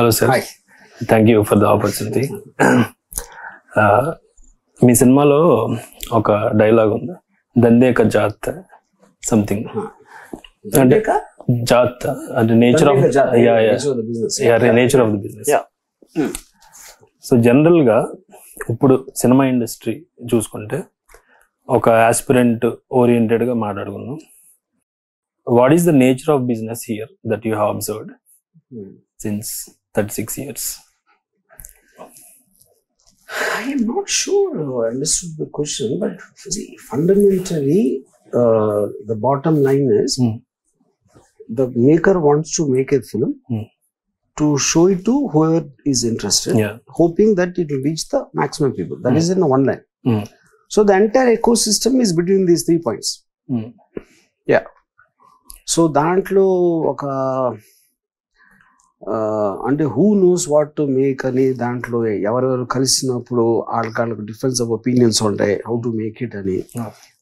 Hello sir, thank you for the opportunity. మీ సినిమాలో ఒక డైలాగ్ ఉంది, దందేక జాత్ సంథింగ్ అంటే జాత్ అంటే nature of nature of the business. So general గా ఇప్పుడు సినిమా ఇండస్ట్రీ చూసుకుంటే ఒక ఆస్పిరెంట్ ఓరియంటెడ్ గా మాట్లాడుకున్నాం. What is the nature of business here that you have observed since 36 years? I am not sure I understood the question, but see, fundamentally, the bottom line is the maker wants to make a film to show it to whoever is interested, hoping that it will reach the maximum people. That is in one line. So the entire ecosystem is between these 3 points. Yeah. So దాంట్లో ఒక అంటే who knows what to make అని దాంట్లో ఎవరెవరు కలిసినప్పుడు వాళ్ళకి difference of opinions ఉంటాయి, how to make it అని,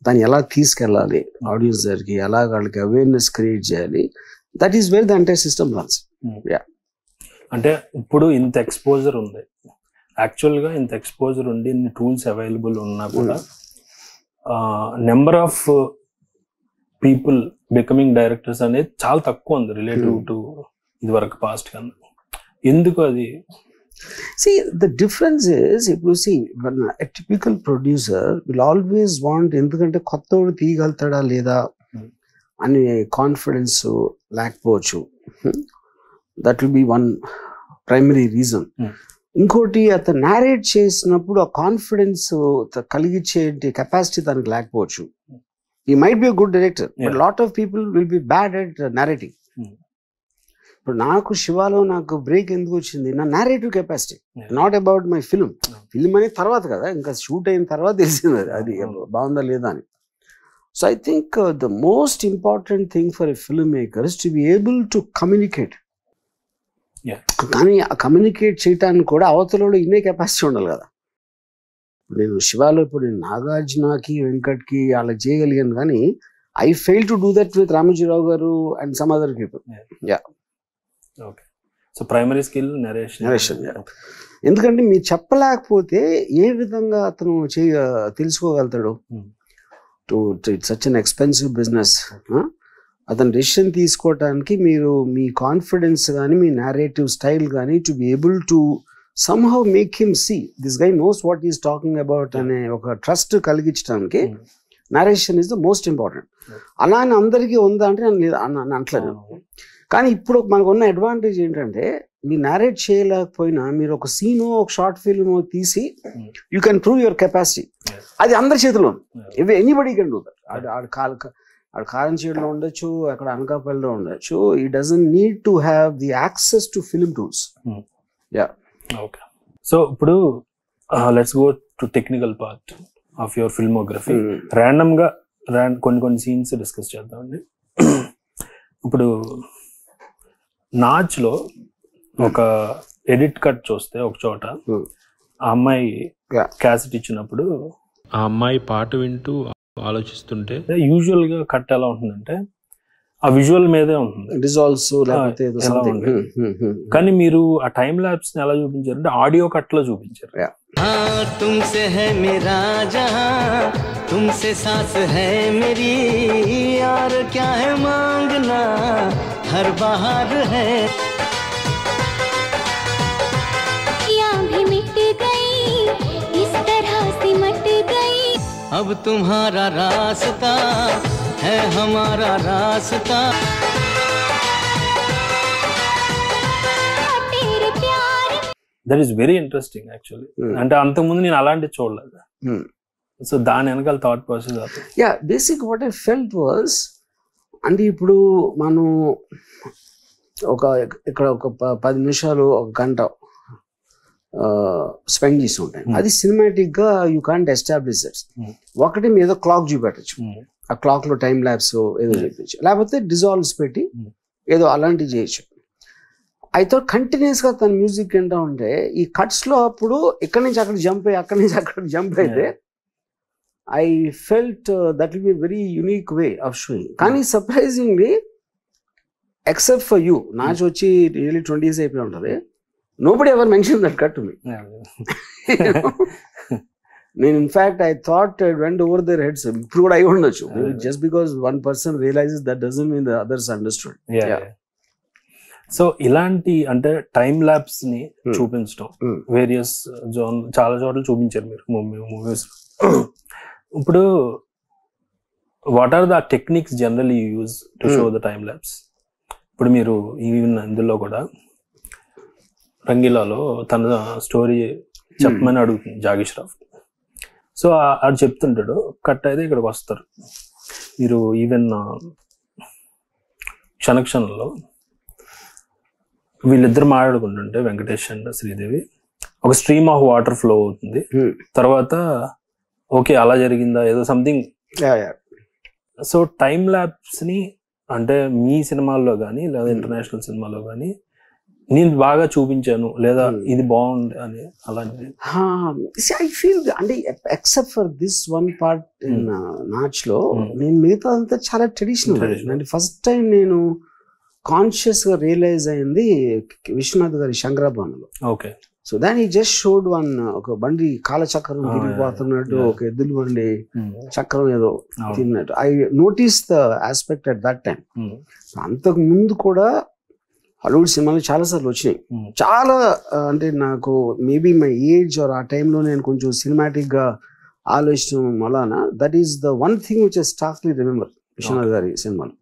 దాన్ని ఎలా తీసుకెళ్ళాలి ఆడియన్స్ దగ్గరికి, ఎలా వాళ్ళకి అవేర్నెస్ క్రియేట్ చేయాలి. That is where the entire system runs. అంటే ఇప్పుడు ఇంత ఎక్స్పోజర్ ఉంది, యాక్చువల్గా ఇంత ఎక్స్పోజర్ ఉండి ఇన్ని టూల్స్ అవైలబుల్ ఉన్నా కూడా number of people becoming directors అనేది చాలా తక్కువ ఉంది రిలేటివ్ టు ఇది వరకు పాస్ట్ కన్నా. ఎందుకు అది? See, the difference is, if you see, when a typical producer will always want, ఎందుకంటే కొత్తోడు తీయగలుగుతాడా లేదా అని కాన్ఫిడెన్స్ లేకపోవచ్చు. That will B one primary reason. ఇంకోటి, అతను నేరేట్ చేసినప్పుడు ఆ కాన్ఫిడెన్స్ కలిగించే కెపాసిటీ తనకు లేకపోవచ్చు. He might be a good director, but a lot of people will be bad at narrating. ఇప్పుడు నాకు శివాలో నాకు బ్రేక్ ఎందుకు వచ్చింది, నా narrative capacity, not about my film. Film అనేది తర్వాత కదా, ఇంకా షూట్ అయిన తర్వాత తెలిసింది అది బాగుందా లేదా అని. So I think the most important thing for a film maker is to be able to communicate. కానీ ఆ కమ్యూనికేట్ చేయడానికి కూడా అవతలలో ఇన్నే కెపాసిటీ ఉండాలి కదా. నేను శివాలో ఇప్పుడు నేను నాగార్జునకి వెంకట్కి వాళ్ళకి చేయగలిగాను, కానీ I fail to do that with Ramoji Rao గారు and some other people. Okay, so primary skill narration. ఎందుకంటే మీరు చెప్పలేకపోతే ఏ విధంగా అతను తెలుసుకోగలుగుతాడు? It's such an expensive business. అతను డెసిషన్ తీసుకోవటానికి మీరు మీ కాన్ఫిడెన్స్ కానీ మీ నేరేటివ్ స్టైల్ కానీ to be able to somehow make him see this guy knows what he is talking about అనే ఒక ట్రస్ట్ కలిగించడానికి narration is the most important. అలా అని అందరికీ ఉందా అంటే నేను అంటలేదు. కానీ ఇప్పుడు మనకు ఉన్న అడ్వాంటేజ్ ఏంటంటే, మీరు నేరేట్ చేయలేకపోయినా మీరు ఒక సీను ఒక షార్ట్ ఫిల్మ్ తీసి you can prove your capacity. అది అందరి చేతిలో ఉంది. Anybody can do that. ఆడు కారంచేడులో ఉండొచ్చు, అక్కడ అనకాపల్లిలో ఉండొచ్చు. ఈ doesn't need to have the access to film tools. Okay, so ఇప్పుడు let's go to technical part of your filmography. Random గా కొన్ని సీన్స్ డిస్కస్ చేద్దామండి. ఇప్పుడు నాచ్లో ఒక ఎడిట్ కట్ చూస్తే ఒక చోట ఆ అమ్మాయి క్యాసెట్ ఇచ్చినప్పుడు ఆ అమ్మాయి పాట వింటూ ఆలోచిస్తుంటే యూజువల్ గా కట్ ఎలా ఉంటుందంటే ఆ విజువల్ మీదే ఉంటుంది, కానీ మీరు ఆ టైం ల్యాబ్స్ ఎలా చూపించారు అంటే ఆడియో కట్ లో చూపించారు. तुमसे है मेरा जहां, तुमसे सांस है मेरी, यार क्या है मांगना, हर बहार है. या भी मिट गई, इस तरह सिमट गई, अब तुम्हारा रास्ता है हमारा रास्ता. That is very interesting actually. అంటే అంతకుముందు నేను అలాంటివి చూడలేదు. సో దాని వెనకాల thought process. Yeah, basic what I felt was, అంటే ఇప్పుడు మనం ఇక్కడ ఒక 10 నిమిషాలు ఒక గంట స్పెండ్ చేసి ఉంటాయి. అది సినిమాటిక్ గా యూ కాంట్ ఎస్టాబ్లిష్ దట్. ఒకటి మీద క్లాక్ చూపెట్టచ్చు, ఆ క్లాక్ లో టైం ల్యాబ్స్ ఏదో చూపించు, లేకపోతే డిజాల్వ్స్ పెట్టి ఏదో అలాంటివి చేయొచ్చు. అయితే కంటిన్యూస్ గా తన మ్యూజిక్ వింటా ఉంటే ఈ కట్స్ లో అప్పుడు ఇక్కడి నుంచి అక్కడ జంప్ అయ్యి అక్కడి నుంచి అక్కడ జంప్ అయితే I felt that will be very unique way of showing. కానీ surprisingly except for you, Naach వచ్చి రియల్లీ 20 years అయిపోయి ఉంటుంది. nobody ever mentioned that cut to me. నేను in fact I thought it went over their heads. ఇప్పుడు కూడా అయి ఉండొచ్చు. Just because one person realizes that doesn't mean the others understood. So ఇలాంటి అంటే టైమ్ ల్యాబ్స్ ని చూపించడం వేరియస్ జోన్ చాలా చోట్ల చూపించారు మీరు మూవీస్. ఇప్పుడు what are the techniques generally use to show the time lapse? ఇప్పుడు మీరు ఈవెన్ ఇందులో కూడా రంగీలాలో తన స్టోరీ చెప్పమని అడుగుతుంది జాకీ ష్రాఫ్. సో ఆడు చెప్తుంటాడు, కట్ అయితే ఇక్కడికి వస్తారు. మీరు ఈవెన్ క్షణక్షణంలో వీళ్ళిద్దరు మాట్లాడుకుంటుంటే వెంకటేష్ అండ్ శ్రీదేవి ఒక స్ట్రీమ్ ఆఫ్ వాటర్ ఫ్లో అవుతుంది. తర్వాత ఓకే అలా జరిగిందా ఏదో సంథింగ్. సో టైమ్ ల్యాబ్స్ ని అంటే మీ సినిమాల్లో కానీ లేదా ఇంటర్నేషనల్ సినిమాలో కానీ నేను బాగా చూపించాను లేదా ఇది బాగుంది అని అలాంటి ఐ ఫీల్ అంటే except for this one part in notch లో నేను మిగతా అంతా చాలా ట్రెడిషనల్. అంటే ఫస్ట్ టైం నేను కాన్షియస్ గా రియలైజ్ అయింది విశ్వనాథ్ గారి శంకరాభరణలో. ఓకే. సో దాన్ ఈ జస్ట్ షోడ్ వన్ ఒక బండి కాలచక్రం తిరిగిపోతున్నట్టు ఒక ఎద్దుల బండి చక్రం ఏదో తిన్నట్టు. I notice the aspect at that time. అంతకు ముందు కూడా హాలీవుడ్ సినిమాలు చాలా సార్లు వచ్చినాయి. చాలా అంటే నాకు మేబీ మై ఏజ్ ఆర్ ఆ టైంలో నేను కొంచెం సినిమాటిక్ గా ఆలోచించడం వలన that is the one thing which I starkly remember Viswanath గారి సినిమాలు.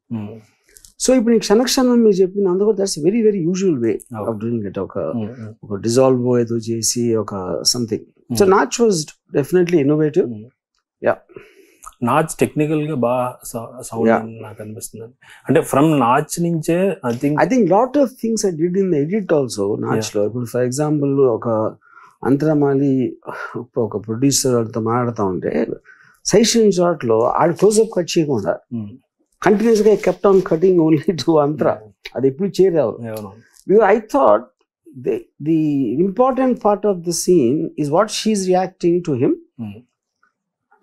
సో ఇప్పుడు నీకు క్షణక్షణం మీరు చెప్పిన అందుకు that's very very usual way of doing it. ఒక డిజాల్వ్ ఏదో చేసి ఒక something. So Naach was definitely innovative. Yeah, Naach technical గా బాగా సౌండ్ నాకు అనిపిస్తుంది. అంటే ఫ్రమ్ నాచ్ నుంచే I think lot of things I did in the edit also Naach లో. ఇప్పుడు ఫర్ ఎగ్జాంపుల్ ఒక అంతరమాలి ఒక ప్రొడ్యూసర్ వాళ్ళతో మాట్లాడుతూ ఉంటే సైషన్ షాట్ లో ఆడ క్లోజ్అప్ కట్ చేయకుండా కంటిన్యూస్ గా kept on cutting only to Antara. అది ఎప్పుడు చేయరు. I thought the important part of the scene is what she is reacting to him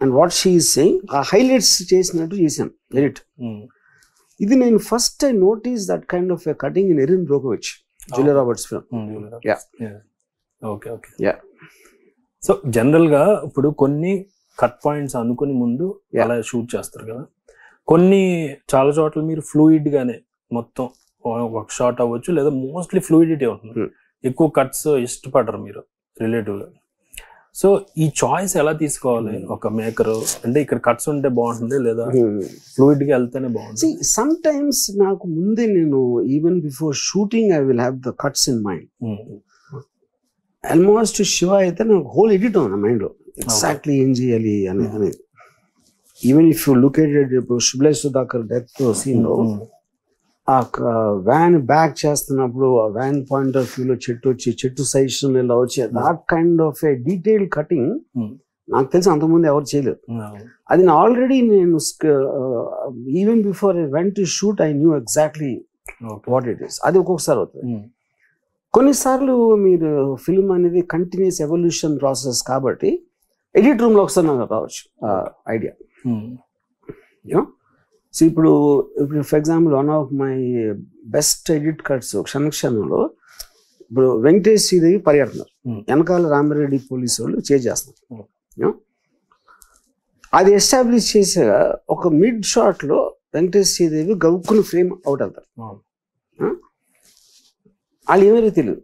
and what she is saying. ఆ హైలైట్స్ చేసినట్టు చేశాను ఎడిట్. ఇది నేను first I notice that kind of a cutting in Erin Brockovich, Julia Roberts film. Yeah, okay okay. Yeah, so general గా ఇప్పుడు కొన్ని cut points అనుకుని ముందు అలా షూట్ చేస్తారు కదా. కొన్ని చాలా చోట్ల మీరు ఫ్లూయిడ్ గానే మొత్తం ఒక షాట్ అవ్వచ్చు లేదా మోస్ట్లీ ఫ్లూయిడిటీ ఉంటుంది. ఎక్కువ కట్స్ ఇష్టపడరు మీరు రిలేటివ్ గా. సో ఈ చాయిస్ ఎలా తీసుకోవాలి ఒక మేకర్? అంటే ఇక్కడ కట్స్ ఉంటే బాగుంటుంది లేదా ఫ్లూయిడ్ గా వెళ్తేనే బాగుంటుంది? సమ్ టైమ్స్ నాకు ముందే నేను even before shooting I will have the cuts in mind. Almost Shiva అయితే నాకు హోల్ ఎడిట్ ఉంది మైండ్ లో, ఎగ్జాక్ట్లీ ఏం చేయాలి అనేది. Even if you look at it, ఇప్పుడు శుభ్లేష్ సుధాకర్ డెత్ సీన్ లో ఆ వ్యాన్ బ్యాక్ చేస్తున్నప్పుడు ఆ వ్యాన్ పాయింట్ ఆఫ్ వ్యూ లో చెట్టు వచ్చి చెట్టు సైజన్ ఇలా వచ్చి that kind of a detail cutting నాకు తెలిసి అంతకుముందు ఎవరు చేయలేదు. అది ఆల్రెడీ నేను even before I went to shoot I knew exactly what it is. అది ఒక్కొక్కసారి అవుతుంది. కొన్నిసార్లు మీరు ఫిల్మ్ అనేది కంటిన్యూస్ ఎవల్యూషన్ ప్రాసెస్ కాబట్టి ఎడిట్ రూమ్ లో ఒకసారి నాకు రావచ్చు ఐడియా. సో ఇప్పుడు for example one of my best edit cuts క్షణక్షణంలో ఇప్పుడు వెంకటేష్ శ్రీదేవి పరిగెడుతున్నారు, వెనకాల రామిరెడ్డి పోలీసు వాళ్ళు చేస్తున్నారు. అది ఎస్టాబ్లిష్ చేసే ఒక మిడ్ షాట్ లో వెంకటేష్ శ్రీదేవి గవ్వుకుని ఫ్రేమ్ అవుట్ అవుతారు. వాళ్ళు ఏమీ తెలియదు.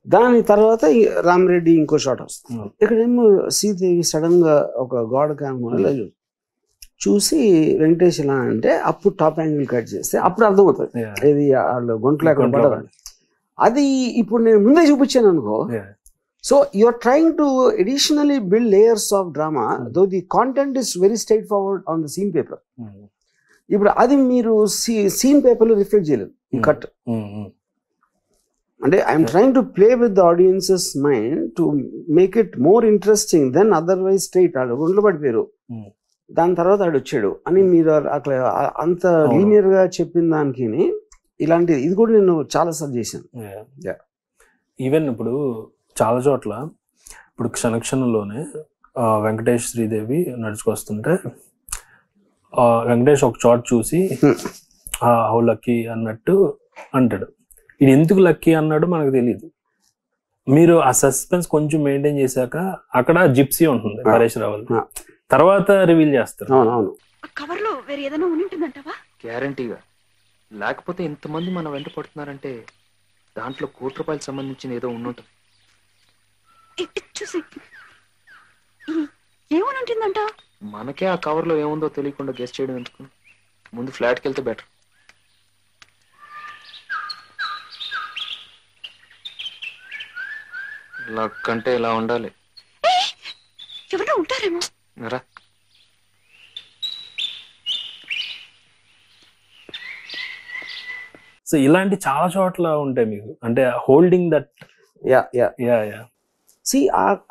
దాని తర్వాత రామిరెడ్డి ఇంకో షాట్ వస్తుంది. ఇక్కడేమో శ్రీదేవి సడన్ గా ఒక గోడ కాకుండా చూసి వెంకటేష్ ఎలా అంటే అప్పుడు టాప్ యాంగిల్ కట్ చేస్తే అప్పుడు అర్థమవుతుంది ఇది వాళ్ళు గొంతులు ఎక్కడ పడాలి. అది ఇప్పుడు నేను ముందే చూపించాను అనుకో. So you're trying to additionally build layers of drama though the content is very straightforward on the scene paper. ఇప్పుడు అది మీరు సీన్ పేపర్ లో రిఫ్లెక్ట్ చేయలేదు ఈ కట్. అంటే I'm trying to play with the audience's mind to make it more interesting than otherwise straight. వాళ్ళు గుండెలు పడిపోయారు, దాని తర్వాత ఆడు వచ్చాడు అని మీరు అట్లా అంత లీనియర్ గా చెప్పిన దానికి ఇలాంటిది ఇది కూడా నేను చాలా సార్లు చేశాను. ఈవెన్ ఇప్పుడు చాలా చోట్ల ఇప్పుడు క్షణక్షణంలోనే వెంకటేష్ శ్రీదేవి నడుచుకొస్తుంటే వెంకటేష్ ఒక షాట్ చూసి హౌ లక్కీ అన్నట్టు అంటాడు. ఇది ఎందుకు లక్కీ అన్నాడు మనకు తెలియదు. మీరు ఆ సస్పెన్స్ కొంచెం మెయింటైన్ చేశాక అక్కడ జిప్సీ ఉంటుంది పరేష్ రావల్, తర్వాత రివీల్ చేస్తారు. అవునవును. కవర్ లో వేరే ఏదైనా ఉంటుందంటావా? గ్యారంటీగా. లేకపోతే ఇంతమంది మన వెంట పడుతున్నారంటే దాంట్లో ₹1,00,00,000 సంబంధించిన ఏదో ఉండుంటుంది. చూసి ఏమని ఉంటుందంట? మనకే ఆ కవర్ లో ఏముందో తెలియకుండా గెస్ట్ చేయడం ఎందుకు? ముందు ఫ్లాట్కి వెళ్తే బెటర్. లక్ అంటే ఇలా ఉండాలి. ఎవరో ఉంటారేమో. రా. సో ఇలాంటి చాలా చోట్ల ఉంటాయి మీకు, అంటే holding that. Yeah yeah yeah yeah సి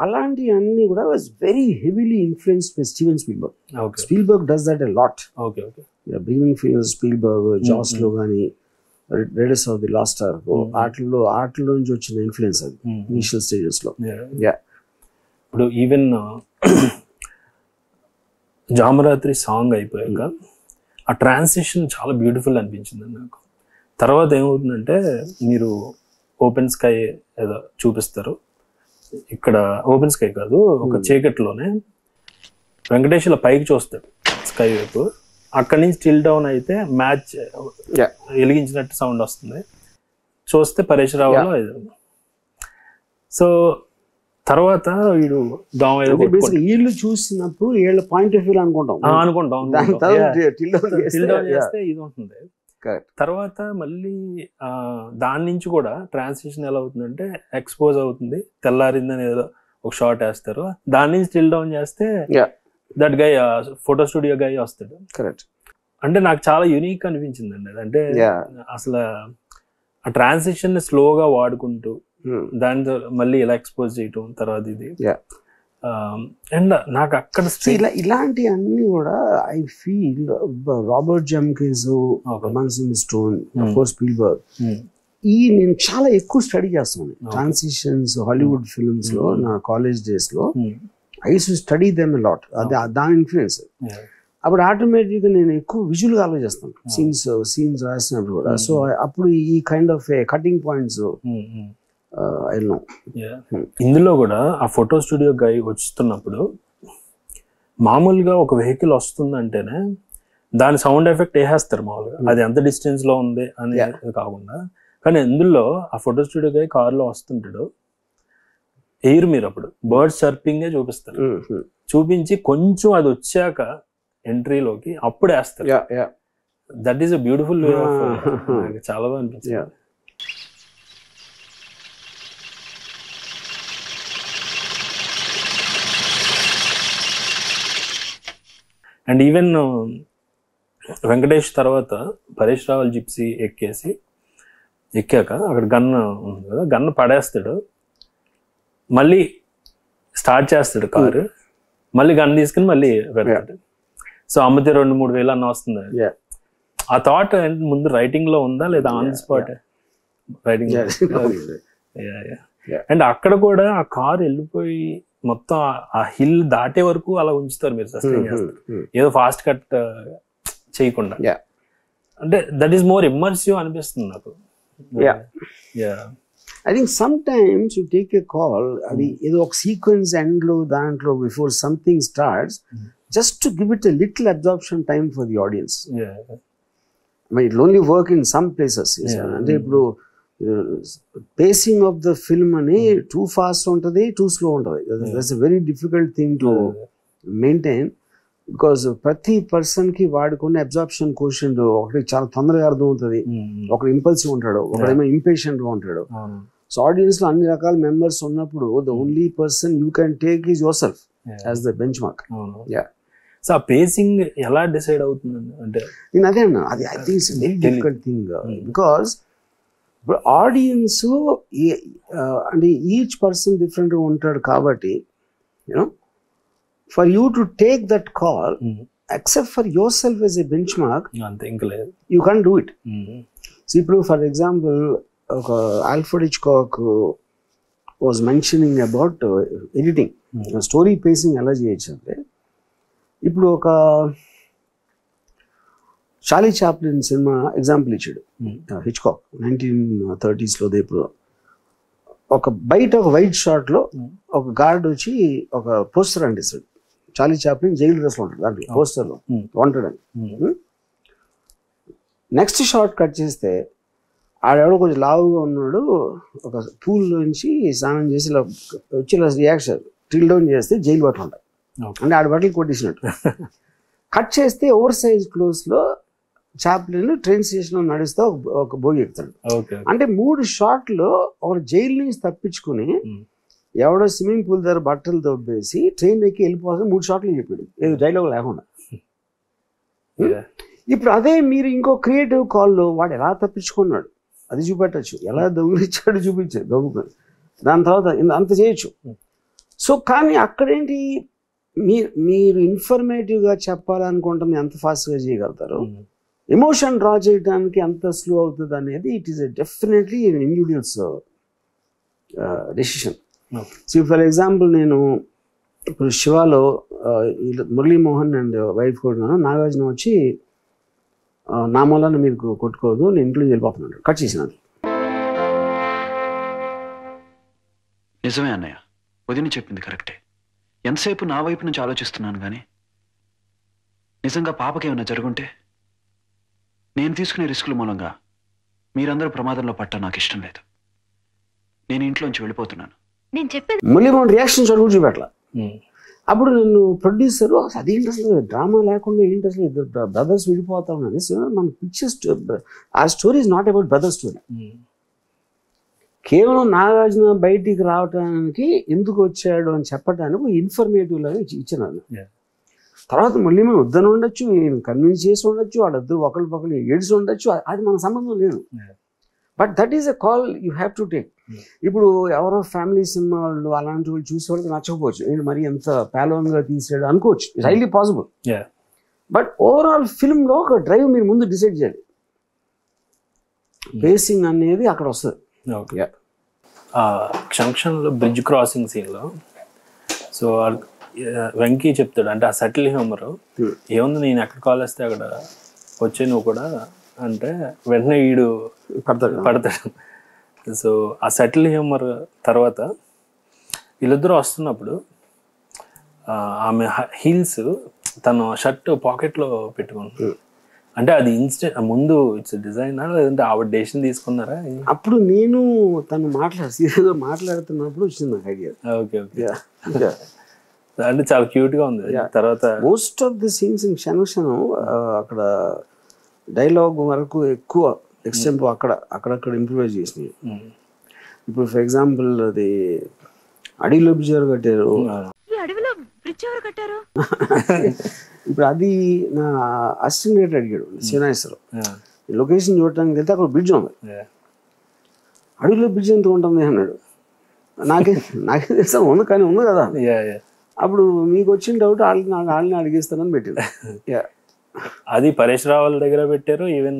అలాంటి అన్ని కూడా was very heavily influenced by Steven Spielberg. Okay Spielberg does that a lot. Okay okay beginning field Spielberg, Jaws లో కానీ Raiders of the Lost Ark ఆటల్లో నుంచి వచ్చిన ఇన్ఫ్లుయెన్స్ అది ఇనిషియల్ స్టేజెస్ లో. యా ఇప్పుడు ఈవెన్ జామరాత్రి సాంగ్ అయిపోయాక ఆ ట్రాన్సిషన్ చాలా బ్యూటిఫుల్ అనిపించింది నాకు. తర్వాత ఏమవుతుందంటే మీరు ఓపెన్ స్కై ఏదో చూపిస్తారు, ఇక్కడ ఓపెన్ స్కై కాదు, ఒక చీకట్లోనే వెంకటేష్ ఇలా పైకి చూస్తాడు స్కై వైపు, అక్కడి నుంచి స్టిల్ డౌన్ అయితే మ్యాచ్ వెలిగించినట్టు సౌండ్ వస్తుంది, చూస్తే పరేష్ రావులో. సో తర్వాత వీడు వీళ్ళు చూసినప్పుడు వీళ్ళ పాయింట్ ఆఫ్ వ్యూ అనుకుంటాం చేస్తే ఇది ఉంటుంది. తర్వాత మళ్ళీ దాని నుంచి కూడా ట్రాన్సిషన్ ఎలా అవుతుందంటే ఎక్స్పోజ్ అవుతుంది, తెల్లారిందని ఏదో ఒక షార్ట్ వేస్తారు, దాని నుంచి స్టిల్ డౌన్ చేస్తే దట్ గై ఫోటో స్టూడియో గై వస్తాడు. కరెక్ట్. అంటే నాకు చాలా యూనిక్ అనిపించింది అండి అది. అంటే అసలు ఆ ట్రాన్సిషన్ ని స్లోగా వాడుకుంటూ దానితో మళ్ళీ ఇలా ఎక్స్పోజ్ చేయటం తర్వాత ఇది. అండ్ నాకు అక్కడ ఇలాంటి అన్ని కూడా I feel Robert Jenkins, Stone, of course Spielberg, నేను చాలా ఎక్కువ స్టడీ చేస్తాను ట్రాన్సిషన్స్ హాలీవుడ్ ఫిల్మ్స్ లో. నా కాలేజ్ డేస్ లో I used to study them a lot. దాని ఇన్ఫ్లుయెన్స్. అప్పుడు ఆటోమేటిక్గా నేను ఎక్కువ విజువల్గా ఆలోచిస్తాను సీన్స్ రాసినప్పుడు కూడా. సో అప్పుడు ఈ కైండ్ ఆఫ్ కటింగ్ పాయింట్స్ ఇందులో కూడా ఆ ఫోటో స్టూడియో గై వస్తున్నప్పుడు మామూలుగా ఒక వెహికల్ వస్తుందంటేనే దాని సౌండ్ ఎఫెక్ట్ వేసేస్తారు మామూలుగా, అది ఎంత డిస్టెన్స్ లో ఉంది అని కాకుండా. కానీ ఇందులో ఆ ఫోటో స్టూడియో గై కారులో వస్తుంటాడు, ఎయిర్ మీరు అప్పుడు బర్డ్స్ చర్పింగే చూపిస్తారు, చూపించి కొంచెం అది వచ్చాక ఎంట్రీలోకి అప్పుడు వేస్తారు. That is a beautiful way of. చాలా బాగా అనిపించింది. అండ్ ఈవెన్ వెంకటేష్ తర్వాత పరేష్ రావల్ జిప్సీ ఎక్కాక అక్కడ గన్ ఉంది కదా, గన్ పడేస్తాడు, మళ్ళీ స్టార్ట్ చేస్తాడు కారు, మళ్ళీ గన్ తీసుకుని మళ్ళీ పెడతాడు. సో అమ్మితే 2-3 వేలు అన్న వస్తుంది. ఆ థాట్ ముందు రైటింగ్ లో ఉందా లేదా on the spot writing? And అక్కడ కూడా ఆ కారు వెళ్ళిపోయి మొత్తం ఆ హిల్ దాటే వరకు అలా ఉంచుతారు మీరు, సస్టైన్ చేస్తారు, ఏదో ఫాస్ట్ కట్ చేయకుండా. అంటే దట్ ఈస్ మోర్ ఇమ్మర్సివ్ అనిపిస్తుంది నాకు. I think some times you take a call, అది ఏదో ఒక సీక్వెన్స్ ఎండ్ లో దాంట్లో before something starts, just to give it a little absorption time for the audience. I mean, it will only work in some places. And ఇప్పుడు pacing of the film ani too fast untadi, too slow untadi. That's a very difficult thing to maintain, because ప్రతి person కి వాడుకునే absorption quotient ఒకటి చాలా తొందరగా అర్థం అవుతుంది, ఒకడు ఇంపల్సివ్ ఉంటాడు, ఒకడేమో ఇంపేషెంట్ గా ఉంటాడు. సో ఆడియన్స్ లో అన్ని రకాల మెంబర్స్ ఉన్నప్పుడు the only person you can take is yourself as the benchmark. So ఆ పేసింగ్ ఎలా డిసైడ్ అవుతుందండి? అంటే నేను అదే అన్నా, అది I think it's very difficult thing, because ఇప్పుడు ఆడియన్స్ అంటే ఈచ్ పర్సన్ డిఫరెంట్గా ఉంటాడు కాబట్టి, you know, for you to take that call except for yourself as a benchmark, అంతే, ఇంకా లేదు, you can do it. So ఇప్పుడు ఫర్ ఎగ్జాంపుల్ ఒక Alfred Hitchcock was mentioning about editing, story pacing ఎలా చేయొచ్చు అంటే, ఇప్పుడు ఒక చార్లీ చాప్లిన్ సినిమా ఎగ్జాంపుల్ ఇచ్చాడు హిచ్కాక్ 1930s. ఇప్పుడు ఒక బయట ఒక వైట్ షార్ట్ లో ఒక గార్డ్ వచ్చి ఒక పోస్టర్ అంటిస్తాడు. చార్లీ చాప్లిన్ జైలు డ్రెస్ లో ఉంటాడు దాంట్లో పోస్టర్ లో వాంటెడ్ అని. నెక్స్ట్ షార్ట్ కట్ చేస్తే ఆడెవడో కొంచెం లావుగా ఉన్నాడు, ఒక పూల్ నుంచి స్నానం చేసి ఇలా వచ్చి ఇలా రియాక్షన్ టిల్ డౌన్ చేస్తే జైలు బట్టలు ఉంటాయి, అంటే ఆడ బట్టలు కొట్టేసినట్టు. కట్ చేస్తే ఓవర్ సైజ్ క్లోత్స్ లో చాప్లిన్ ట్రైన్ స్టేషన్ లో నడుస్తూ ఒక బోగి ఎక్కుతాడు. అంటే 3 షాట్లు ఒక జైలు నుంచి తప్పించుకుని ఎవడో స్విమ్మింగ్ పూల్ దగ్గర బట్టలు దొబ్బేసి ట్రైన్ ఎక్కి వెళ్ళిపోతుంది 3 షాట్లు చెప్పాడు, ఏదో డైలాగ్ లేకుండా. ఇప్పుడు అదే మీరు ఇంకో క్రియేటివ్ కాల్లో వాడు ఎలా తప్పించుకున్నాడు అది చూపెట్టచ్చు, ఎలా దొంగిలిచ్చాడు చూపించాడు దొంగ, దాని తర్వాత అంత చేయొచ్చు. సో కానీ అక్కడేంటి మీరు ఇన్ఫర్మేటివ్గా చెప్పాలనుకుంటుంది ఎంత ఫాస్ట్గా చేయగలుగుతారు, ఎమోషన్ డ్రా చేయడానికి ఎంత స్లో అవుతుంది అనేది it is definitely individuals decision. So for example నేను ఇప్పుడు శివాలో మురళీమోహన్ అండ్ వైఫ్ కూడా నాగార్జున వచ్చి నా మూలాన్ని మీరు కొట్టుకోవద్దు నేను ఇంట్లో వెళ్ళిపోతున్నాడు, కట్ చేసినది. నిజమే అన్నయ్య, వదిన చెప్పింది కరెక్టే. ఎంతసేపు నా వైపు నుంచి ఆలోచిస్తున్నాను కానీ నిజంగా పాపకేమైనా జరుగుంటే నేను తీసుకునే రిస్కుల మూలంగా మీరందరూ ప్రమాదంలో పట్టా నాకు ఇష్టం లేదు. నేను ఇంట్లోంచి వెళ్ళిపోతున్నాను. మురళీమోహన్ రియాక్షన్ చదువు చూపెట్ల. అప్పుడు నన్ను ప్రొడ్యూసర్ అదేంటి అసలు డ్రామా లేకుండా ఏంటి అసలు ఇద్దరు బ్రదర్స్ విడిపోతా ఉన్నది, మన పిక్చర్స్ ఆ story is not about brother story. కేవలం నాగార్జున బయటికి రావడానికి ఎందుకు వచ్చాడు అని చెప్పడానికి ఇన్ఫర్మేటివ్ లాగా ఇచ్చినాను. తర్వాత మళ్ళీ మనం వద్దని ఉండొచ్చు, నేను కన్విన్స్ చేసి ఉండొచ్చు, వాళ్ళిద్దరు ఒకరికొకరు ఏడ్చి ఉండొచ్చు, అది మన సంబంధం లేదు. But that is a call you have to take. ఇప్పుడు ఎవరో ఫ్యామిలీ సినిమా వాళ్ళు అలాంటి వాళ్ళు చూసే వాళ్ళకి నచ్చకపోవచ్చు, నేను మరి ఎంత ప్యాలోన్గా తీసాడు అనుకోవచ్చు, it's highly possible. But overall ఫిల్మ్లో ఒక డ్రైవ్ మీరు ముందు డిసైడ్ చేయాలి, బేసింగ్ అనేది అక్కడ వస్తుంది. జంక్షన్లో బ్రిడ్జ్ క్రాసింగ్ సీన్లో సో వెంకీ చెప్తాడు, అంటే ఆ సటిల్ హ్యూమర్ ఏముంది, నేను ఎక్కడ కాల్ వేస్తే అక్కడ వచ్చే నువ్వు కూడా అంటే వెంటనే వీడు పడతాడు. సో ఆ సటిల్ హ్యూమర్ తర్వాత వీళ్ళిద్దరూ వస్తున్నప్పుడు ఆమె హీల్స్ తను షర్ట్ పాకెట్లో పెట్టుకుంటుంది, అంటే అది ఇన్స్టెంట్ ముందు ఇట్స్ డిజైన్ లేదంటే ఆవిడ డెసిషన్ తీసుకున్నారా? అప్పుడు నేను తను సీరియస్గా మాట్లాడుతున్నప్పుడు వచ్చింది నాకు ఐడియా. ఓకే ఓకే, అంటే చాలా క్యూట్ గా ఉంది. తర్వాత most of the scenes in Kshanakshanam అక్కడ డైలాగ్ వరకు ఎక్కువ ఎక్స్టెంపో అక్కడక్కడ ఇంప్రూవైజ్ చేసినాయి. ఇప్పుడు ఫర్ ఎగ్జాంపుల్ అది అడవిలో బ్రిడ్జ్ ఎవరు కట్టారు, ఇప్పుడు అది నా అసిస్టెంట్ డైరెక్టర్ అడిగాడు శ్రీనాథేశ్వరం, లొకేషన్ చూడటానికి వెళ్తే అక్కడ బ్రిడ్జ్ ఉంది, అడవిలో బ్రిడ్జ్ ఎంత ఉంటుంది అన్నాడు. నాకే తెలుసా ఉంది, కానీ ఉంది కదా. అప్పుడు మీకు వచ్చిన డౌట్ వాళ్ళని అడిగిస్తానని పెట్టారు. అది పరేష్ రావుల దగ్గర పెట్టారు, ఈవెన్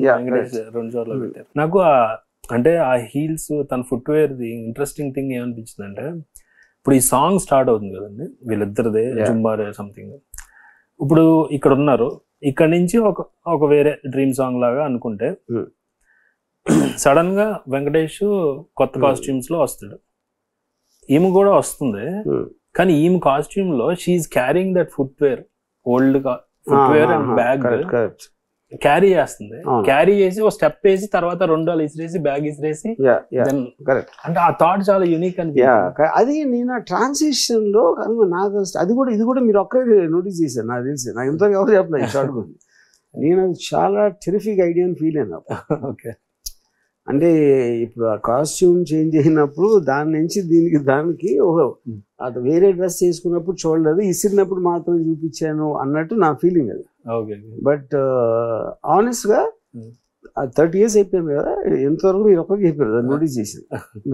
రెండు చోట్ల పెట్టారు. నాకు అంటే ఆ హీల్స్ తన ఫుట్వేర్ ది ఇంట్రెస్టింగ్ థింగ్ ఏమనిపించింది అంటే, ఇప్పుడు ఈ సాంగ్ స్టార్ట్ అవుతుంది కదండి వీళ్ళిద్దరిదే జుంబారే సంథింగ్. ఇప్పుడు ఇక్కడ ఉన్నారు, ఇక్కడ నుంచి ఒక వేరే డ్రీమ్ సాంగ్ లాగా అనుకుంటే సడన్ గా వెంకటేష్ కొత్త కాస్ట్యూమ్స్ లో వస్తాడు, ఈమె కూడా వస్తుంది, కానీ ఈమె కాస్ట్యూమ్ లో she's carrying that footwear, old footwear and bag carry చేస్తుంది. క్యారీ చేసి ఒక స్టెప్ వేసి తర్వాత 2 అలా ఇసిరేసి బ్యాగ్ ఇసిరేసి, అంటే ఆ థాట్ చాలా యూనిక్ అనిపించింది. అది నేను ట్రాన్సిషన్ లో నాకు ఇది కూడా మీరు ఒక్కరే నోటీస్ చేశారు, నాకు తెలిసి, నాకు ఇంతవరకు ఎవరు చెప్పలేదు షార్ట్ గురించి. నేను అది చాలా టెరిఫిక్ ఐడియా అని ఫీల్ అయినా. ఓకే, అంటే ఇప్పుడు ఆ కాస్ట్యూమ్ చేంజ్ అయినప్పుడు దాని నుంచి దానికి అది వేరే డ్రెస్ చేసుకున్నప్పుడు చూడలేదు, ఇసిరినప్పుడు మాత్రం చూపించాను అన్నట్టు నా ఫీలింగ్ అది. బట్ ఆనెస్ట్ గా 30 years అయిపోయింది కదా, ఎంతవరకు మీరు ఒక్కరికి చెప్పారు దాన్ని నోటీస్ చేసి,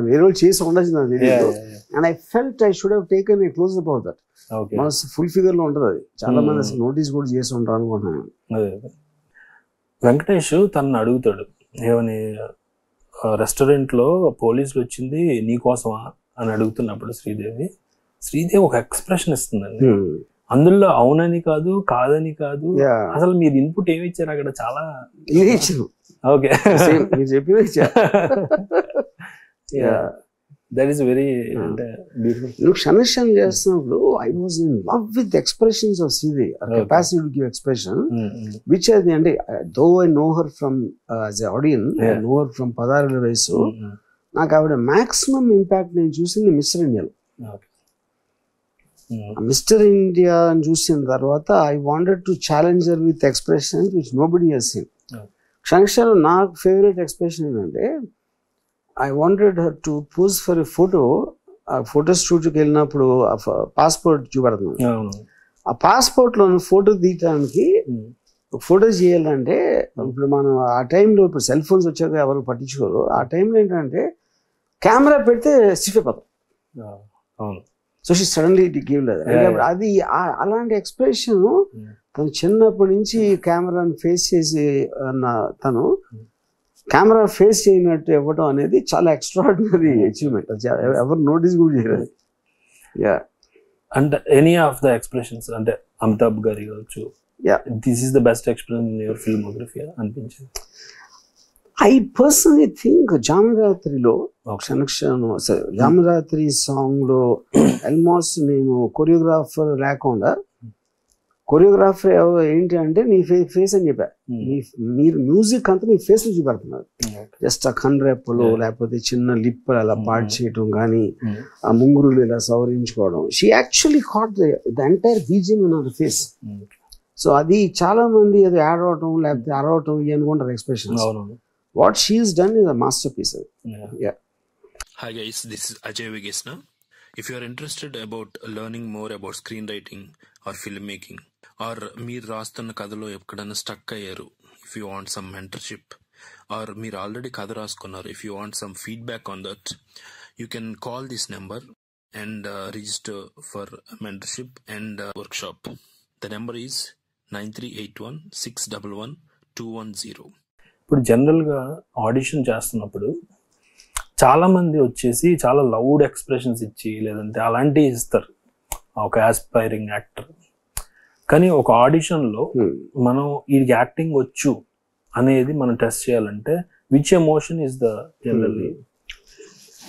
వేరే వాళ్ళు చేసి ఉండొచ్చు నాకు తెలియదు. And I felt I should have taken a close up out that. మన ఫుల్ ఫిగర్ లో ఉంటుంది అది, చాలా మంది అసలు నోటీస్ కూడా చేసి ఉంటారు అనుకుంటున్నాను. వెంకటేష్ తనను అడుగుతాడు ఏమని, రెస్టారెంట్ లో పోలీసులు వచ్చింది నీకోసమా అని అడుగుతున్నప్పుడు శ్రీదేవి ఒక ఎక్స్ప్రెషన్ ఇస్తుందండి, అందులో అవునని కాదు కాదని కాదు, అసలు మీరు ఇన్పుట్ ఏమి ఇచ్చారు అక్కడ, చాలా ఇచ్చారు. ఓకే, మీరు చెప్పిన దట్ ఈస్ వెరీ అంటే బ్యూటిఫుల్. నువ్వు క్షణక్షణం చేస్తున్నప్పుడు I was in love with expressions of Sridevi, capacity to give expression which అది అంటే though I know her from as a audience, I know her from 16 వయసు. నాకు ఆవిడ మాక్సిమం ఇంపాక్ట్ నేను చూసింది మిస్టర్ ఇండియాలో. మిస్టర్ ఇండియా అని చూసిన తర్వాత I wanted to challenge her with expression which nobody has seen. Kshanakshanam నాకు ఫేవరెట్ ఎక్స్ప్రెషన్ ఏంటంటే I wanted her to pose for a photo. ఆ ఫోటో స్టూడియోకి వెళ్ళినప్పుడు పాస్పోర్ట్ చూపెడుతున్నాను. ఆ పాస్పోర్ట్ లో ఫోటో తీయటానికి ఫోటో చేయాలంటే ఇప్పుడు మనం ఆ టైంలో ఇప్పుడు సెల్ ఫోన్స్ వచ్చాక ఎవరు పట్టించుకోరు. ఆ టైంలో ఏంటంటే కెమెరా పెడితే స్టిఫ్ అయిపోతాం. సో షీ సడన్లీ గివ్ అది అలాంటి ఎక్స్ప్రెషన్ తను చిన్నప్పటి నుంచి కెమెరాని ఫేస్ చేసి తను కెమెరా ఫేస్ చేయనట్టు ఇవ్వడం అనేది చాలా ఎక్స్ట్రాడినరీ అచీవ్మెంట్. ఎవరు నోటీస్ కూడా చేయలేదు. And any of the expressions అంటే అమితాబ్ గారి కావచ్చు, this is the best expression in your filmography అనిపించింది? ఐ పర్సనలీ థింక్ జామరాత్రిలో క్షణక్షణం జామరాత్రి సాంగ్ లో ఆల్మోస్ట్ నేను కొరియోగ్రాఫర్ లేకుండా, కొరియోగ్రాఫర్ ఏంటి అంటే నీ ఫేస్ అని చెప్పా, మీరు మ్యూజిక్ అంతా నీ ఫేస్ లో చూపెడుతున్నారు. జస్ట్ ఆ కన్రెప్పలు లేకపోతే చిన్న లిప్ అలా పాడు చేయటం కానీ, ఆ ముంగురులు ఇలా సవరించుకోవడం. She actually caught the entire BGM in our face. So అది చాలా మంది అది యాడ్ అవటం లేకపోతే అరవటం ఇవి అనుకుంటారు expressions. What she has done is a masterpiece. Yeah. Hi guys, this is Ajay Vigesna. If you are interested about learning more about screenwriting or filmmaking, or meer rastuన్న కథలో ఎక్కడైనా స్టక్ అయ్యారు, if you want some mentorship, or మీరు already కథ రాసుకున్నారు, if you want some feedback on that, you can call this number and register for mentorship and workshop. The number is 9381611210. ఇప్పుడు జనరల్గా audition చేస్తున్నప్పుడు చాలా మంది వచ్చేసి చాలా లౌడ్ ఎక్స్ప్రెషన్స్ ఇచ్చి లేదంటే అలాంటివి ఇస్తారు ఒక ఆస్పైరింగ్ యాక్టర్. కానీ ఒక ఆడిషన్లో మనం ఈ యాక్టింగ్ వచ్చు అనేది మనం టెస్ట్ చేయాలంటే which emotion is the generally?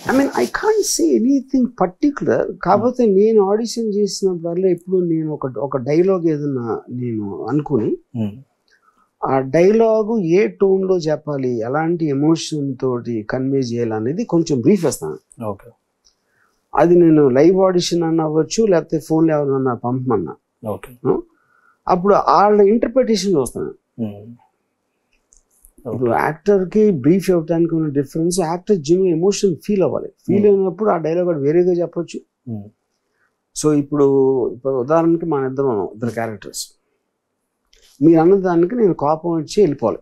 I mean I can't say anything particular. కాకపోతే నేను ఆడిషన్ చేసినప్పుడల్లా ఎప్పుడు నేను ఒక డైలాగ్ ఏదన్నా నేను అనుకుని ఆ డైలాగు ఏ టోన్లో చెప్పాలి, ఎలాంటి ఎమోషన్ తోటి కన్వే చేయాలనేది కొంచెం బ్రీఫ్ వేస్తాను. ఓకే, అది నేను లైవ్ ఆడిషన్ అన్న అవ్వచ్చు లేకపోతే ఫోన్లో ఎవరన్నా పంపమన్నా. ఓకే, అప్పుడు వాళ్ళ ఇంటర్ప్రిటేషన్ చూస్తాను. ఇప్పుడు యాక్టర్కి బ్రీఫ్ ఇవ్వడానికి ఉన్న difference, actor genuine emotion feel అవ్వాలి. ఫీల్ అయినప్పుడు ఆ డైలాగ్ వేరేగా చెప్పొచ్చు. సో ఇప్పుడు ఉదాహరణకి మన ఇద్దరు క్యారెక్టర్స్, మీరు అన్నదానికి నేను కోపం వచ్చి వెళ్ళిపోవాలి,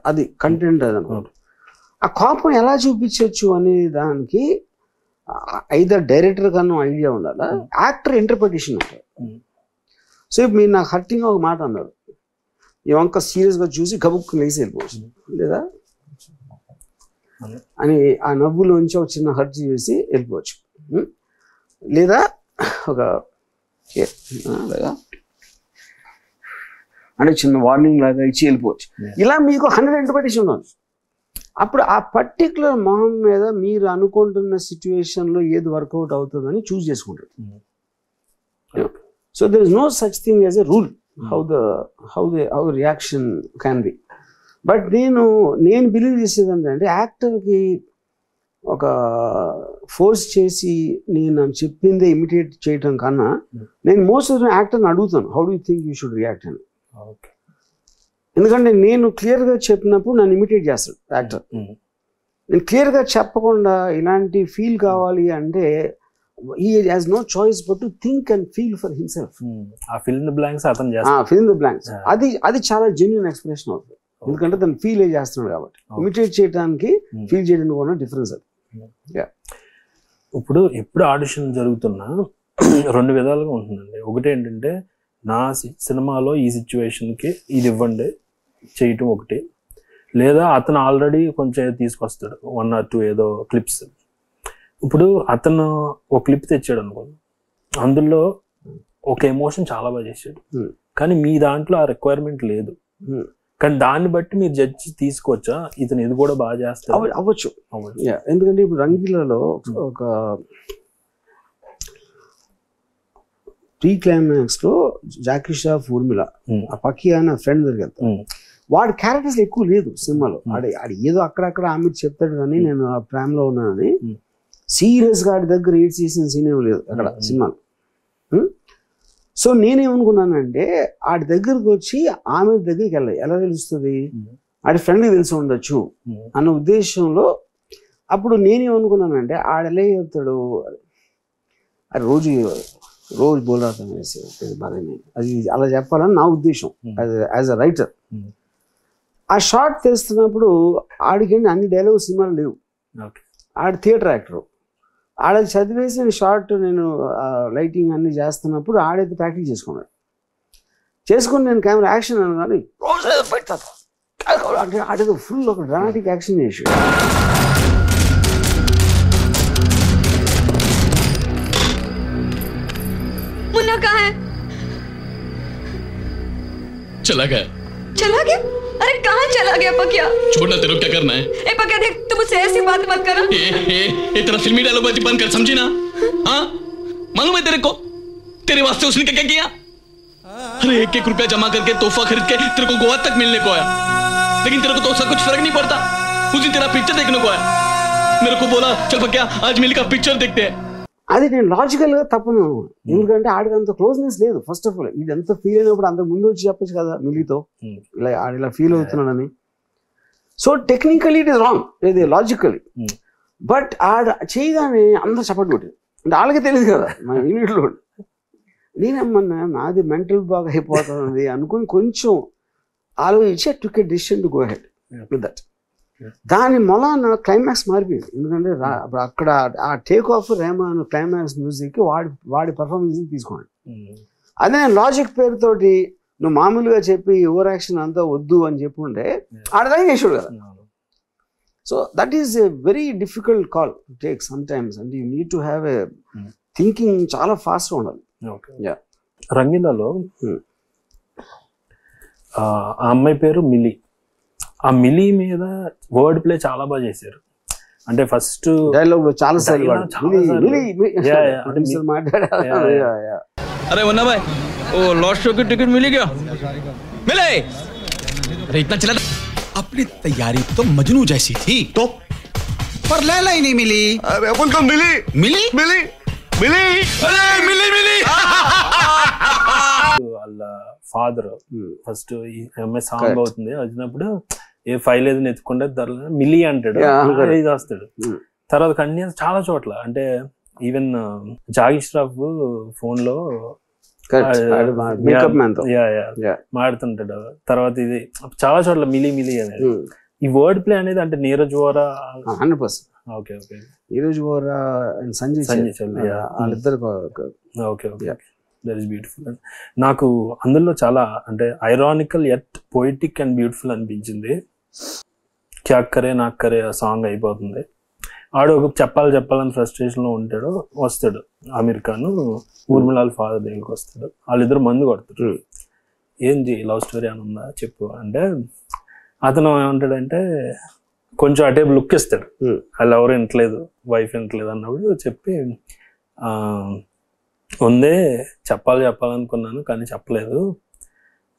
అది కంటెంట్. అదనమాట ఆ కోపం ఎలా చూపించవచ్చు అనే దానికి ఐదర్ డైరెక్టర్ కన్నా ఐడియా ఉండాలా, యాక్టర్ ఇంటర్ప్రిటేషన్ ఉంటుంది. సో ఇప్పుడు మీరు నాకు హర్టింగ్ ఒక మాట అన్నారు, ఈ వంక సీరియస్గా చూసి గబుక్కు లేసి వెళ్ళిపోవచ్చు, లేదా అని ఆ నవ్వులోంచి ఒక చిన్న హర్ట్ చేసి వెళ్ళిపోవచ్చు, లేదా ఒక అంటే చిన్న వార్నింగ్ లాగా ఇచ్చి వెళ్ళిపోవచ్చు. ఇలా మీకు 100 ఇంటర్ప్రిటేషన్ ఉండవచ్చు. అప్పుడు ఆ పర్టికులర్ మొహం మీద మీరు అనుకుంటున్న సిచ్యువేషన్లో ఏది వర్కౌట్ అవుతుందని చూస్ చేసుకుంటారు. So there is no such thing as a rule how reaction can be. But నేను బిలీవ్ చేసేది ఏంటంటే యాక్టర్కి ఒక ఫోర్స్ చేసి నేను చెప్పిందే ఇమిటేట్ చేయటం కన్నా నేను మోస్ట్ ఆఫ్ యాక్టర్ని అడుగుతాను, how do you think you should react అని. ఎందుకంటే నేను క్లియర్గా చెప్పినప్పుడు నన్ను ఇమిటేట్ చేస్తాడు యాక్టర్. నేను క్లియర్గా చెప్పకుండా ఇలాంటి ఫీల్ కావాలి అంటే he has no choice but to think and feel for himself. fill in the blanks fill in the blanks అది చాలా జెన్యూన్ ఎక్స్ప్రెషన్ అవుతుంది. ఎందుకంటే తను ఫీల్ చేస్తున్నాడు కాబట్టి. ఇమిటేట్ చేయడానికి ఫీల్ చేయడానికి ఉన్న డిఫరెన్స్ అది. ఇప్పుడు ఎప్పుడు ఆడిషన్ జరుగుతున్నా 2 విధాలుగా ఉంటుందండి. ఒకటి ఏంటంటే నా సినిమాలో ఈ సిచ్యువేషన్కి ఇది ఇవ్వండి చేయటం ఒకటి, లేదా అతను ఆల్రెడీ కొంచెం తీసుకొస్తాడు 1 or 2 ఏదో క్లిప్స్. ఇప్పుడు అతను ఒక క్లిప్ తెచ్చాడు అనుకోండి, అందులో ఒక ఎమోషన్ చాలా బాగా చేశాడు, కానీ మీ దాంట్లో ఆ రిక్వైర్మెంట్ లేదు. కానీ దాన్ని బట్టి మీరు జడ్జి తీసుకోవచ్చా, ఇతను ఇది కూడా బాగా చేస్తారు? అవ్వచ్చు. ఎందుకంటే ఇప్పుడు రంగీలలో ఒక ప్రీ క్లైమాక్స్ లో జాకీ ష్రాఫ్ ఊర్మిళ ఆ పక్కీ అనే ఫ్రెండ్ దొరికితే వాడి క్యారెక్టర్స్ ఎక్కువ లేదు సినిమాలో. ఆడి ఏదో అక్కడక్కడ ఆమె చెప్తాడు కానీ నేను ఆ ప్రేమలో ఉన్నానని సీరియస్ గా ఆడి దగ్గర ఏడ్ చేసిన సీన్ ఏం లేదు అక్కడ సినిమాలో. సో నేనేమనుకున్నానంటే ఆడి దగ్గరకు వచ్చి ఆమె దగ్గరికి వెళ్ళాలి, ఎలా తెలుస్తుంది, ఆడి ఫ్రెండ్కి తెలిసి ఉండొచ్చు అన్న ఉద్దేశంలో. అప్పుడు నేనేమనుకున్నానంటే ఆడెలా చెప్తాడు, అది రోజు బోల్రాతం వేసి అది అలా చెప్పాలని నా ఉద్దేశం యాజ్ అ రైటర్. ఆ షార్ట్ తెస్తున్నప్పుడు ఆడికి అన్ని డైలాగ్ సినిమాలు లేవు, ఆడి థియేటర్ యాక్టర్. ఆడ చదివేసి నేను షార్ట్ నేను లైటింగ్ అన్ని చేస్తున్నప్పుడు ఆడైతే ప్రాక్టీస్ చేసుకుని నేను కెమెరా యాక్షన్ అని కానీ అంటే ఆడేదో ఫుల్ ఒక డ్రామాటిక్ యాక్షన్ చేసి मुन्ना कहाँ है? चला गया। चला गया? अरे कहाँ चला गया पकिया? छोड़ना, तेरे को क्या करना है? ए पकिया देख, तुम मुझसे ऐसी बात मत करो। ए तेरा फिल्मी डायलॉग बंद कर, समझी ना? हाँ, मालूम है तेरे को तेरे वास्ते उसने क्या किया? अरे 1-1 रुपया जमा करके तोहफा खरीद के तेरे को गोवा तक मिलने को आया, लेकिन तेरे को तो उसका कुछ फर्क नहीं पड़ता। उस दिन तेरा पिक्चर देखने को आया, मेरे को बोला चल पकिया आज मिली का पिक्चर देखते हैं। అది నేను లాజికల్గా తప్పను, ఎందుకంటే ఆడికి అంత క్లోజ్నెస్ లేదు. ఫస్ట్ ఆఫ్ ఆల్ ఇది ఎంత ఫీల్ అయినప్పుడు అంత ముందు వచ్చి చెప్పచ్చు కదా మిలీతో ఇలా ఆడిలా ఫీల్ అవుతున్నాడని. So technically it is wrong, ఇది లాజికలీ. బట్ ఆడ చేయగానే అందరూ చప్పట్లు కొట్టారు, అంటే వాళ్ళకి తెలియదు కదా మన యూనిట్లో. నేనేమన్నా నాది మెంటల్ బాగా అయిపోతుంది అనుకుని కొంచెం ఆలోచించి took a decision to go ahead with that. దాని మొలాన క్లైమాక్స్ మారిపోయింది, ఎందుకంటే అక్కడ ఆ take of Rahman climax music వాడి పర్ఫార్మెన్స్ తీసుకోండి. అదే నేను లాజిక్ పేరుతోటి నువ్వు మామూలుగా చెప్పి ఓవర్ యాక్షన్ అంతా వద్దు అని చెప్పుంటే ఆడదాకా చేసాడు కదా. So that is a very difficult call to take sometimes, అంటే you need to have a thinking చాలా ఫాస్ట్గా ఉండాలి. రంగీలాలో ఆ అమ్మాయి పేరు మిలి, ఆ మిలి మీద వర్డ్ ప్లే చాలా బాగా చేశారు. అంటే ఫస్ట్ డైలాగ్ చాలా సార్లు अरे वन्ना भाई वो लॉस्ट शो की टिकट मिली क्या? मिले? अरे इतना चला अपनी तैयारी तो मजनू जैसी थी तो, पर लैला ही नहीं मिली। अरे अपन को मिली मिली मिली मिली अरे मिली मिली వాళ్ళ ఫాదర్ ఫస్ట్ ఈ అమ్మాయి సాంగ్ అవుతుంది వచ్చినప్పుడు ఏ ఫైల్ ఏదైనా ఎత్తుకుంటే మిలి అంటాడు, ఇది వస్తాడు. తర్వాత కంటిన్యూస్ చాలా చోట్ల అంటే ఈవెన్ జాకీ ష్రాఫ్ ఫోన్ లో మాడుతుంటాడు. తర్వాత ఇది చాలా చోట్ల మిలి మిలి అనేది ఈ వర్డ్ ప్లే అనేది అంటే నీరజ్ వోరా 100%. ఓకే ఓకే నీరజ్ వోరా సంజయ్ వాళ్ళిద్దరు okay okay that is beautiful. నాకు అందులో చాలా అంటే ironical yet poetic and beautiful అనిపించింది. క్యా కరే నాకు కరే ఆ సాంగ్ అయిపోతుంది, ఆడు ఒక చెప్పాలని ఫ్రస్ట్రేషన్లో ఉంటాడు, వస్తాడు ఆమీర్ ఖాన్ ఊర్మిళ ఫాదర్ దగ్గరికి వస్తాడు, వాళ్ళిద్దరు మందు కొడతారు. ఏంది లవ్ స్టోరీ అని ఉందా చెప్పు అంటే అతను ఏమంటాడంటే కొంచెం అటే లుక్ ఇస్తాడు, వాళ్ళు ఎవరు వింటలేదు వైఫ్ వింటలేదు అన్నప్పుడు చెప్పి ఉందే చెప్పాలనుకున్నాను కానీ చెప్పలేదు,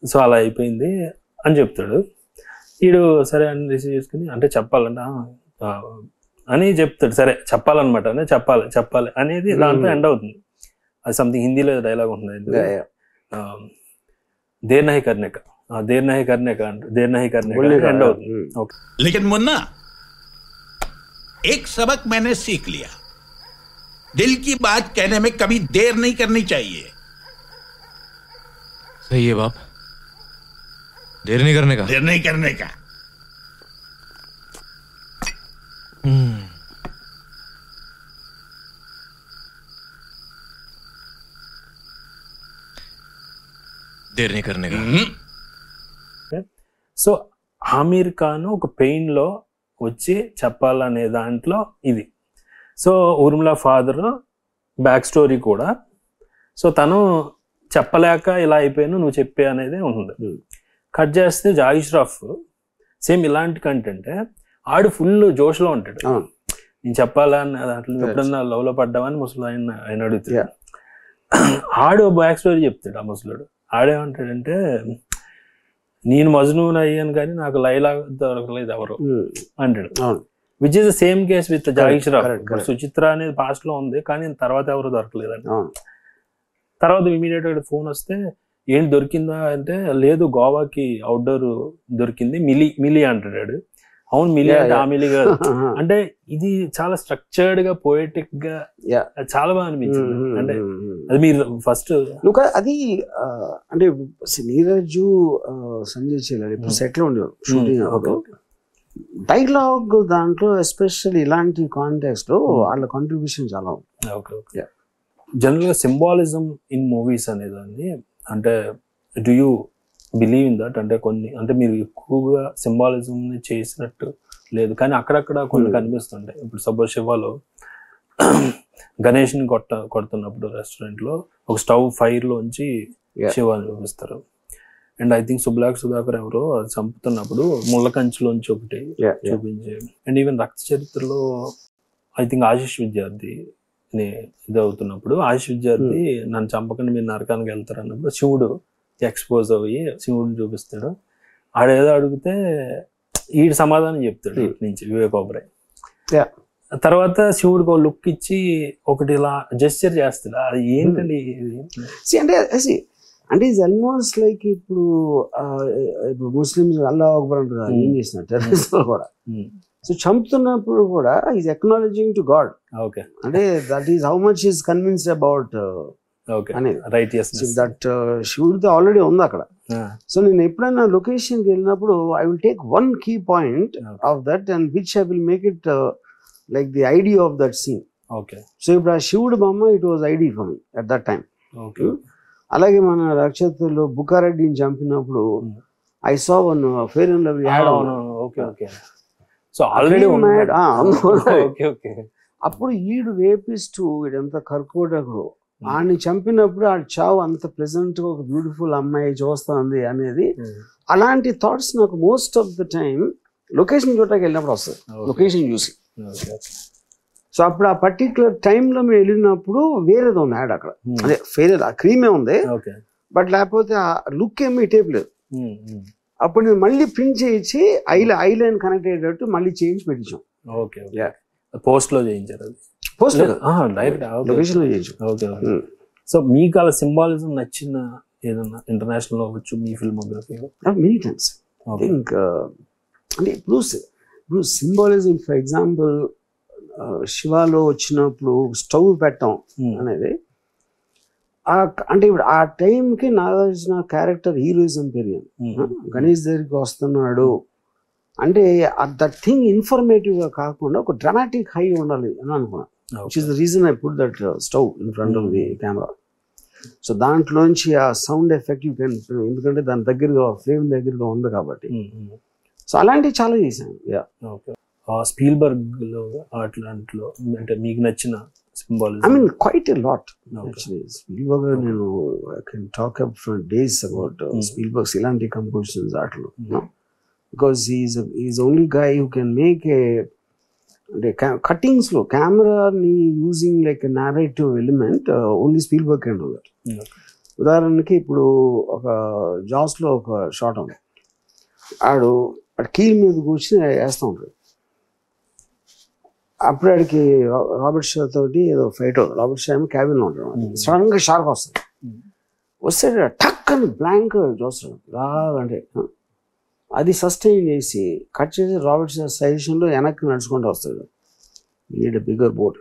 సో అలా అయిపోయింది అని చెప్తాడు. వీడు సరే అని రిసీవ్ చేసుకుని అంటే చెప్పాలంట అని చెప్తాడు, సరే చెప్పాలన్నమాట అంటే చెప్పాలి అనేది దాంట్లో ఎండ్ అవుతుంది. అది సంథింగ్ హిందీలో డైలాగ్ ఉంటుంది, దేర్ నహీ కర్నే కా ఎండ్ అవుతుంది. लेकिन मुन्ना एक सबक मैंने सीख लिया, दिल की बात कहने में कभी देर नहीं करनी चाहिए. सही है बाप, देर नहीं करने का. देर नहीं करने का. देर नहीं करने का. సో ఆమీర్ ఖాన్ ఒక పెయిన్ లో వచ్చి చెప్పాలనే దాంట్లో ఇది. So Urmila father back story కూడా, సో తను చెప్పలేక ఇలా అయిపోయాను నువ్వు చెప్పే అనేది ఉంటుంది. కట్ చేస్తే జాకీ ష్రాఫ్ సేమ్ ఇలాంటి కంటెంట్, ఆడు ఫుల్ జోష్లో ఉంటాడు. నేను చెప్పాలా అని అట్లా ఎప్పుడన్నా లవ్లో పడ్డామని ముసలు ఆయన అడుగుతాడు. ఆడు బ్యాక్ స్టోరీ చెప్తాడు. ఆ ముసలుడు ఆడేమంటాడంటే, నేను మజ్నూన్ అయ్యాను కానీ నాకు లైలా దొరకలేదు ఎవరు అంటాడు. Which is the same case with Jackie Shroff. Suchitra అనేది పాస్ట్ లో ఉంది కానీ తర్వాత ఎవరు దొరకలేదు అంట. తర్వాత ఇమీడియట్ గా ఫోన్ వస్తే ఏంటి దొరికిందా అంటే, లేదు గోవాకి అవుట్డోర్ దొరికింది, మిలి అంటాడు. అవును మిలి అంటే ఆ మిలి కాదు అంటే. ఇది చాలా స్ట్రక్చర్డ్ గా పోయటిక్ గా చాలా బాగా అనిపించింది. అంటే అది మీరు ఫస్ట్ అది అంటే నీరజ్ సంజయ్ చేయాలి ఇప్పుడు సెట్ లో ఉండేవారు షూటింగ్. డైలాగ్ దాంట్లో ఎస్పెషల్లీ ఇలాంటి కాంటెక్స్ట్ లో వాళ్ళ కాంట్రిబ్యూషన్ చాలా ఉంది. జనరల్ గా సింబాలిజం ఇన్ మూవీస్ అనేదాన్ని అంటే do you believe in that? అంటే కొన్ని అంటే మీరు ఎక్కువగా సింబాలిజం చేసినట్టు లేదు కానీ అక్కడక్కడ కొన్ని కనిపిస్తుంటాయి. ఇప్పుడు సపోజ్ శివాలో గణేష్ని కొడుతున్నప్పుడు రెస్టారెంట్ లో ఒక స్టవ్ ఫైర్ లోంచి శివాని చూపిస్తారు. అండ్ ఐ థింక్ సుధాకర్ ఎవరో అది చంపుతున్నప్పుడు ముళ్ళ కంచులోంచి ఒకటి చూపించి. అండ్ ఈవెన్ రక్త చరిత్రలో ఐ థింక్ ఆశిష్ విద్యార్థి ఇది అవుతున్నప్పుడు ఆశిష్ విద్యార్థి నన్ను చంపకుండా మీరు నరకానికి వెళ్తారు అన్నప్పుడు శివుడు ఎక్స్పోజ్ అయ్యి శివుడిని చూపిస్తాడు. ఆడేదో అడిగితే ఈడు సమాధానం చెప్తాడు ఇటు నుంచి వివేక్ ఓబెరాయ్. తర్వాత శివుడికి ఒక లుక్ ఇచ్చి ఒకటి ఇలా జెస్చర్ చేస్తాడు. అది ఏంటండి అంటే ఇది ఆల్మోస్ట్ లైక్ ఇప్పుడు ముస్లిమ్స్ అల్లాహ్ అక్బర్ అంటారు ఏం చేసినట్టు టెర్రరిస్టులు కూడా. సో చంపుతున్నప్పుడు కూడా is acknowledging to God. Okay, అంటే that is how much is convinced about that శివుడితో ఆల్రెడీ ఉంది అక్కడ. సో నేను ఎప్పుడైనా లొకేషన్కి వెళ్ళినప్పుడు I will take one key point of that and which I will make it like the idea of that scene. Okay, so ఇప్పుడు ఆ శివుడు బొమ్మ it was ID for me at that time. అలాగే మన నక్షత్రంలో బుకారెడ్డిని చంపినప్పుడు I saw one fair and lovely ad. So already అప్పుడు ఈడు రేపిస్తూ ఇదంతా కర్కోటకుడు ఆడిని చంపినప్పుడు ఆడి చావు అంత ప్లెజెంట్ గా ఒక బ్యూటిఫుల్ అమ్మాయి చూస్తుంది అనేది అలాంటి థాట్స్ నాకు most of the time location చూడటానికి వెళ్ళినప్పుడు వస్తుంది. లొకేషన్ చూసి సో అప్పుడు ఆ పర్టికులర్ టైంలో మేము వెళ్ళినప్పుడు వేరేది ఉంది యాడ్ అక్కడ. అదే ఫెయిర్ ఆ క్రీమే ఉంది బట్ లేకపోతే ఆ లుక్ ఏమి టేప్ లేదు. అప్పుడు నేను మళ్ళీ ప్రింట్ చేయించి ఐలైన్ కనెక్ట్ అయ్యేటట్టు మళ్ళీ చేయించి పెట్టించాం. పోస్ట్ లో చేయించారు. సో మీకు అలా సింబాలిజం నచ్చిన ఏదన్నా ఇంటర్నేషనల్ అవ్వచ్చు మీ ఫిల్మోగ్రఫీలో? Many times I think. అంటే ఇప్పుడు సింబాలిజం ఫర్ ఎగ్జాంపుల్ శివాలో వచ్చినప్పుడు స్టవ్ పెట్టడం అనేది అంటే ఇప్పుడు ఆ టైంకి నాగార్జున క్యారెక్టర్ హీరోయిజం పెరిగింది. గణేష్ దగ్గరికి వస్తున్నాడు అంటే దట్ థింగ్ ఇన్ఫర్మేటివ్ గా కాకుండా ఒక డ్రామాటిక్ హై ఉండాలి అని అనుకున్నాను. Which is the reason I put that stove in front of the camera. So దాంట్లోంచి ఆ సౌండ్ ఎఫెక్ట్ ఎందుకంటే దాని దగ్గరగా ఫ్లేమ్ దగ్గరగా ఉంది కాబట్టి. సో అలాంటివి చాలా చేశాను. స్పీల్బర్గ్ లో అట్లాంటిలో అంటే మీకు నచ్చిన symbolism? I mean quite a lot actually. Spielberg నేను I can talk up for days about Spielberg's ilanti compositions atlo, no? Because he's only guy who can make a cuttings lo camera ni using like a narrative element. Only Spielberg can do that. ఉదాహరణకి ఇప్పుడు ఒక Jos లో ఒక shot ఉంది, ఆడు కీల్ మీద కూర్చొని వేస్తూ ఉంటాడు. అప్పుడు ఆడికి రాబర్ట్ షా తోటి ఏదో ఫైట్ అవుతుంది. రాబర్ట్ షా ఏమో క్యాబిన్ లో ఉంటాడు. సడన్ గా షార్క్ వస్తుంది, వస్తే టక్ అని బ్లాంక్ చూస్తాడు రాగంటే. అది సస్టైన్ చేసి కట్ చేసి రాబర్ట్ షా సజెషన్ లో వెనక్కి నడుచుకుంటూ వస్తాడు. నీడ్ బిగ్గర్ బోట్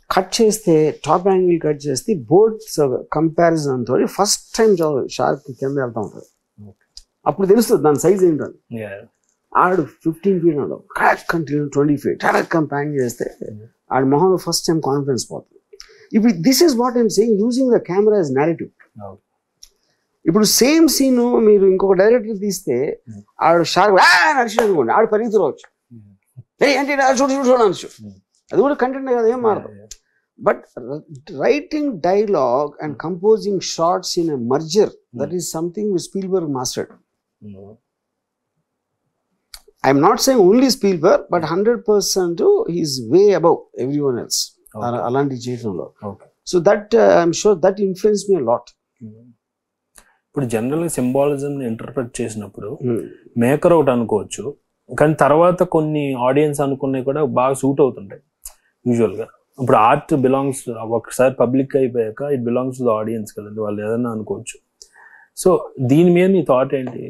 కట్ చేస్తే టాప్ యాంగిల్ కట్ చేస్తే బోట్స్ కంపారిజన్ తోటి ఫస్ట్ టైం షార్క్ కింద వెళ్తా ఉంటాడు. అప్పుడు తెలుస్తుంది దాని సైజ్ ఏంటని. ఆడు 15 feet ఉండవు, correct continue 20 feet correct pang చేస్తే ఆడి మొహంలో ఫస్ట్ టైం కాన్ఫిడెన్స్ పోతుంది. ఇప్పుడు this is what I'm saying, using the camera as narrative. ఇప్పుడు సేమ్ సీన్ మీరు ఇంకొక డైరెక్టర్ తీస్తే ఆడు షార్క్ నడిచి అనుకోండి, ఆడు పరిగెత్తుకోవచ్చు, అంటే చూడు అనొచ్చు. అది కూడా కంటెంట్ కదా, ఏం మారదు. But writing dialogue and composing shots in a merger, that is something which Spielberg mastered. I'm not saying only Spielberg, but 100% he's way above everyone else. Alanti Chetanlo. So that I'm sure that influenced me a lot. ఇప్పుడు జనరల్గా సింబాలిజంని interpret చేసినప్పుడు maker out అనుకోవచ్చు, కానీ తర్వాత కొన్ని audience అనుకున్నవి కూడా బాగా సూట్ అవుతుంటాయి యూజువల్గా. ఇప్పుడు ఆర్ట్ బిలాంగ్స్, ఒకసారి పబ్లిక్ అయిపోయాక it belongs to the audience కదండి, వాళ్ళు ఏదైనా అనుకోవచ్చు. సో దీని మీద నీ థాట్ ఏంటి?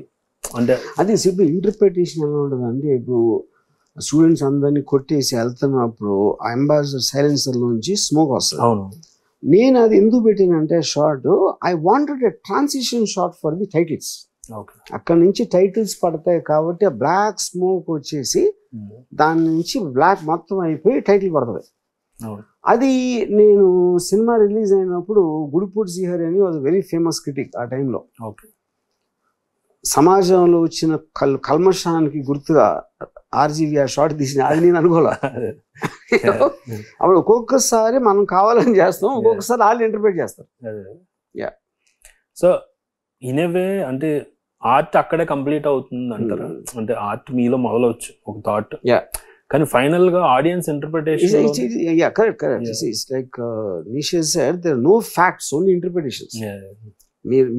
అంటే అది ఇప్పుడు ఇంటర్ప్రిటేషన్ ఎలా ఉంటుందంటే, ఇప్పుడు స్టూడెంట్స్ అందరినీ కొట్టేసి వెళ్తున్నప్పుడు అంబాసిడర్ సైలెన్సర్ నుంచి స్మోక్ వస్తుంది. అవును, నేను అది ఎందుకు పెట్టానంటే shot, I wanted a transition shot for the titles. అక్కడ నుంచి టైటిల్స్ పడతాయి కాబట్టి ఆ బ్లాక్ స్మోక్ వచ్చేసి దాని నుంచి బ్లాక్ మొత్తం అయిపోయి టైటిల్ పడుతుంది. అది నేను సినిమా రిలీజ్ అయినప్పుడు గుడిపూడి శ్రీహరి అని వాజ్ వెరీ ఫేమస్ క్రిటిక్ ఆ టైంలో. సమాజంలో వచ్చిన కల్మషానికి గుర్తుగా ఆర్జీవి ఆ షార్ట్ తీసిన అది నేను అనుకోలే. అప్పుడు ఒక్కొక్కసారి మనం కావాలని చేస్తాం, ఒక్కొక్కసారి వాళ్ళు ఇంటర్ప్రిట్ చేస్తారు. సో ఇన్ ఏ వే అంటే ఆర్ట్ అక్కడే కంప్లీట్ అవుతుంది అంటారా? అంటే ఆర్ట్ మీలో మొదలవచ్చు ఒక థాట్, కానీ ఫైనల్ గా audience interpretation. It's like Nisha said, there are no facts, only interpretations.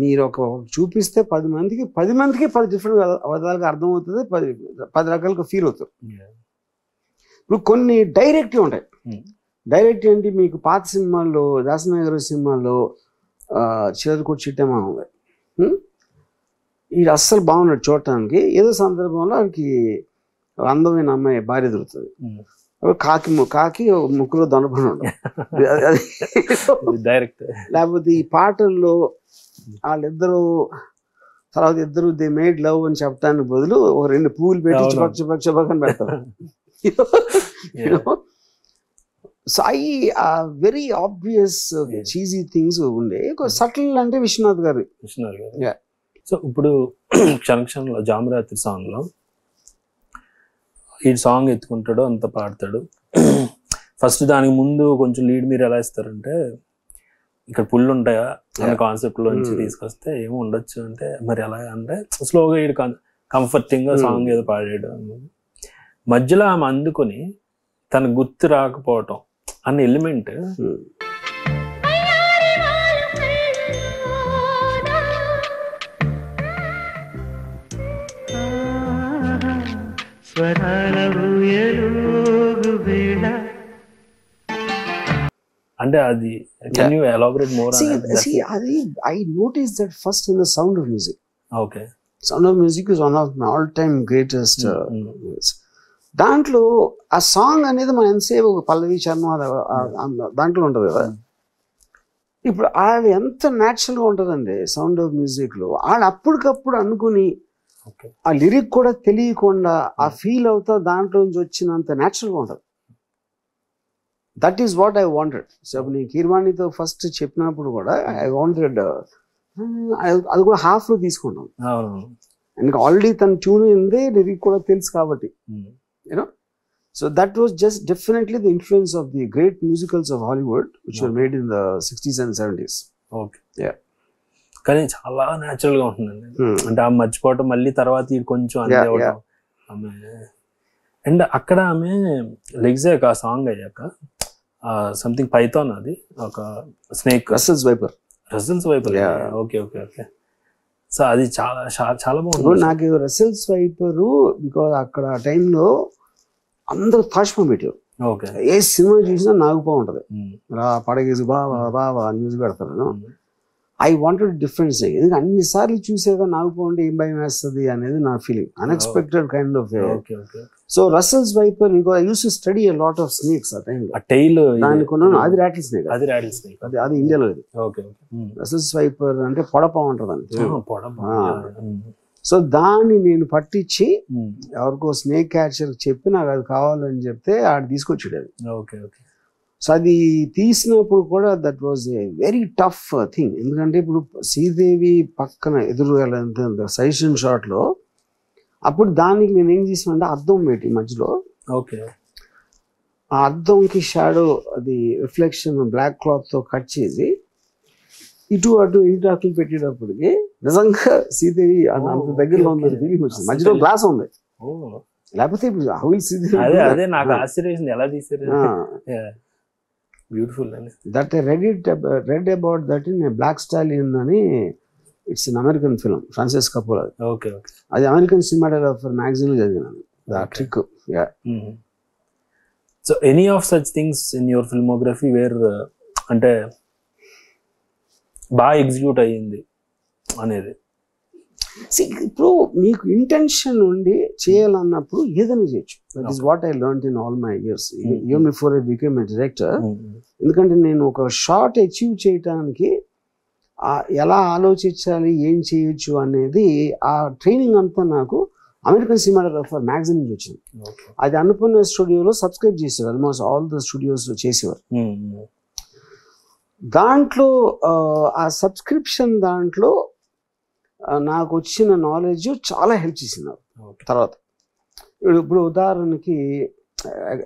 మీరు ఒక చూపిస్తే 10 మందికి 10 డిఫరెంట్ విధాలుగా అర్థం అవుతుంది, 10 రకాలుగా ఫీల్ అవుతుంది. ఇప్పుడు కొన్ని డైరెక్ట్గా ఉంటాయి. డైరెక్ట్ ఏంటి, మీకు పాత సినిమాల్లో దాసనాగర్ సినిమాల్లో చిరకొచ్చి చిట్టమా ఉంది, ఇది అస్సలు బాగున్నాడు చూడటానికి. ఏదో సందర్భంలో వాడికి అందమైన అమ్మాయి భార్య దొరుకుతుంది, కాకి ముక్కులో దొండపడి ఉండదు. డైరెక్ట్. లేకపోతే ఈ పాటల్లో వాళ్ళిద్దరూ తర్వాత ఇద్దరు దే మేడ్ లవ్ అని చెప్పడానికి బదులు ఒక 2 పువ్వులు పెట్టి పక్షపక్కన పెడతారు. So very obvious cheesy things ఉండే. సటిల్ అంటే విశ్వనాథ్ గారు. సో ఇప్పుడు క్షణక్షణంలో జామరాత్రి సాంగ్ లో ఈ సాంగ్ ఎత్తుకుంటాడు, అంత పాడతాడు. ఫస్ట్ దానికి ముందు కొంచెం లీడ్ మీరు ఎలా ఇస్తారంటే, ఇక్కడ పుల్లు ఉంటాయా అనే కాన్సెప్ట్ లోంచి తీసుకొస్తే ఏమో ఉండొచ్చు అంటే, మరి ఎలా అంటే స్లోగా ఈడు కంఫర్టింగ్ గా సాంగ్ ఏదో పాడాడు. మధ్యలో ఆమె అందుకొని తనకు గుర్తు రాకపోవటం అన్న ఎలిమెంట్ అంటే అది can you elaborate more on that? See, I noticed that first in the Sound of Music. Okay. Sound of Music is one of my all-time greatest దాంట్లో ఆ సాంగ్ అనేది మనం ఎంతసేపు ఒక పల్లవి చర్మ దాంట్లో ఉంటుంది కదా. ఇప్పుడు ఆడ ఎంత న్యాచురల్గా ఉంటుందండి సౌండ్ ఆఫ్ మ్యూజిక్లో. ఆడ అప్పటికప్పుడు అనుకుని ఆ లిరిక్ కూడా తెలియకుండా ఆ ఫీల్ అవుతా దాంట్లో నుంచి వచ్చినంత న్యాచురల్గా ఉంటుంది. That is what I wanted. So నేను కీర్వాణితో ఫస్ట్ చెప్పినప్పుడు కూడా ఐ వాంటెడ్ అది కూడా హాఫ్లో తీసుకున్నాను. ఎందుకంటే ఆల్రెడీ తన ట్యూన్ ఉంది, లిరిక్ కూడా తెలుసు కాబట్టి. You know, so that was just definitely the influence of the great musicals of Hollywood which were made in the 60s and 70s. Okay. కానీ చాలా న్యాచురల్ గా ఉంటుందండి. అంటే ఆమె మర్చిపోవటం, మళ్ళీ తర్వాత ఇది కొంచెం అంతే అవడం ఆమె. అండ్ అక్కడ ఆమె లెగ్స్ ఆ సాంగ్ అయ్యాక సంథింగ్ పైథాన్, అది ఒక snake, Russell's wiper. Okay okay okay. So అది చాలా చాలా బాగుంది. నాకు రసల్స్ వైపరు బికాజ్ అక్కడ ఆ టైంలో అందరూ తాష్మా పెట్టారు. ఓకే. ఏ సినిమా చూసినా నాగుపా ఉంటుంది, పడగేసి బావా బావా న్యూస్ పెడతారు. I wanted different thing. ఎందుకంటే అన్నిసార్లు చూసేగా నాగుపా ఉంటే ఏం భయం వేస్తుంది అనేది నా feeling, unexpected kind of. So Russell's wiper because I used to study a lot of snakes ఆ టైంలో. దానికి అది రాటిల్ స్నేక్, అది ఇండియాలో. రసల్స్ వైపర్ అంటే పొడపా ఉంటుంది. సో దాన్ని నేను పట్టించి ఎవరికో స్నేక్ క్యాచర్ చెప్పి నాకు అది కావాలని చెప్తే ఆడ తీసుకొచ్చాడు అది. సో అది తీసినప్పుడు కూడా that was a very tough thing. ఎందుకంటే ఇప్పుడు శ్రీదేవి పక్కన ఎదురు సజెషన్ షాట్ లో అప్పుడు దానికి నేను ఏం చేసానంటే అద్దం పెట్టి మధ్యలో ఆ అద్దంకి షాడో అది రిఫ్లెక్షన్ బ్లాక్ క్లాత్ తో కట్ చేసి ఇటు అటు ఇటాకులు పెట్టేటప్పటికి నిజంగా శ్రీదేవి అంత దగ్గరలో ఉందని ఫీలింగ్ వచ్చింది. మధ్యలో గ్లాస్ ఉంది, లేకపోతే ఇప్పుడు హౌల్ శ్రీదేవి. అదే నాకు ఆశ్చర్యం ఎలా తీసారు. బ్యూటిఫుల్ అని that read about that in Black Stallion అని. It's an American film, Francis Coppola. అది ఓకే ఓకే, అది అమెరికన్ సినిమాటోగ్రాఫర్ మ్యాగజైన్ లో చదివినాను ఆ trick. So any of such things in your filmography where అంటే బాగా ఎగ్జిక్యూట్ అయ్యింది అనేది? ఇప్పుడు మీకు ఇంటెన్షన్ ఉండి చేయాలన్నప్పుడు ఏదైనా చేయొచ్చు. That is what I learn in all my years, even before I became a director. ఎందుకంటే నేను ఒక షార్ట్ అచీవ్ చేయడానికి ఎలా ఆలోచించాలి, ఏం చేయొచ్చు అనేది ఆ ట్రైనింగ్ అంతా నాకు అమెరికన్ సినిమాటోగ్రాఫర్ మ్యాగజైన్ నుంచి వచ్చింది. అది అన్నపూర్ణ స్టూడియోలో సబ్స్క్రైబ్ చేసేవారు, ఆల్మోస్ట్ ఆల్ ద స్టూడియోస్ చేసేవారు. దాంట్లో ఆ సబ్స్క్రిప్షన్ దాంట్లో నాకు వచ్చిన నాలెడ్జ్ చాలా హెల్ప్ చేసింది తర్వాత. ఇప్పుడు ఉదాహరణకి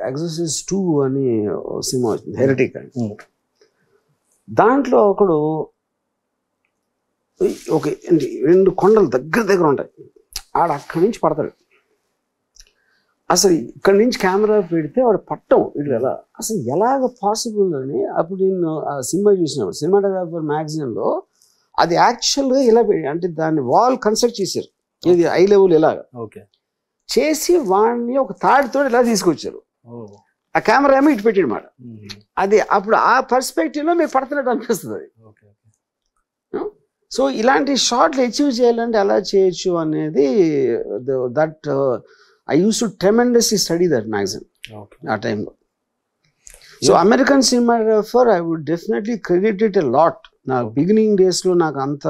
ఎగ్జర్సైజ్ 2 అని సినిమా వచ్చింది, హెరిటిక్ అని. దాంట్లో ఒకడు ఒక 2 కొండలు దగ్గర ఉంటాయి, ఆడ అక్కడి నుంచి పడతాడు. అసలు ఇక్కడి నుంచి కెమెరా పెడితే వాడు పట్టం ఇటు కదా, అసలు ఎలాగ పాసిబుల్ అని అప్పుడు నేను ఆ సినిమా చూసినప్పుడు సినిమాటోగ్రాఫర్ మ్యాగజైన్లో అది యాక్చువల్గా ఇలా అంటే దాన్ని వాల్ కన్స్ట్రక్ట్ చేశారు, ఇది ఐ లెవెల్ ఇలాగ చేసి వాడిని ఒక తాడితో ఇలా తీసుకొచ్చారు. ఆ కెమెరా ఏమో ఇటు పెట్టాడు మాట. అది అప్పుడు ఆ పర్స్పెక్టివ్లో మీకు పడుతున్నట్టు అనిపిస్తుంది అది. సో ఇలాంటి షార్ట్లు అచీవ్ చేయాలంటే ఎలా చేయొచ్చు అనేది that I used to tremendously study that magazine ఆ టైంలో. So American cinematographer I would definitely credit it a lot. నా బిగినింగ్ డేస్లో నాకు అంత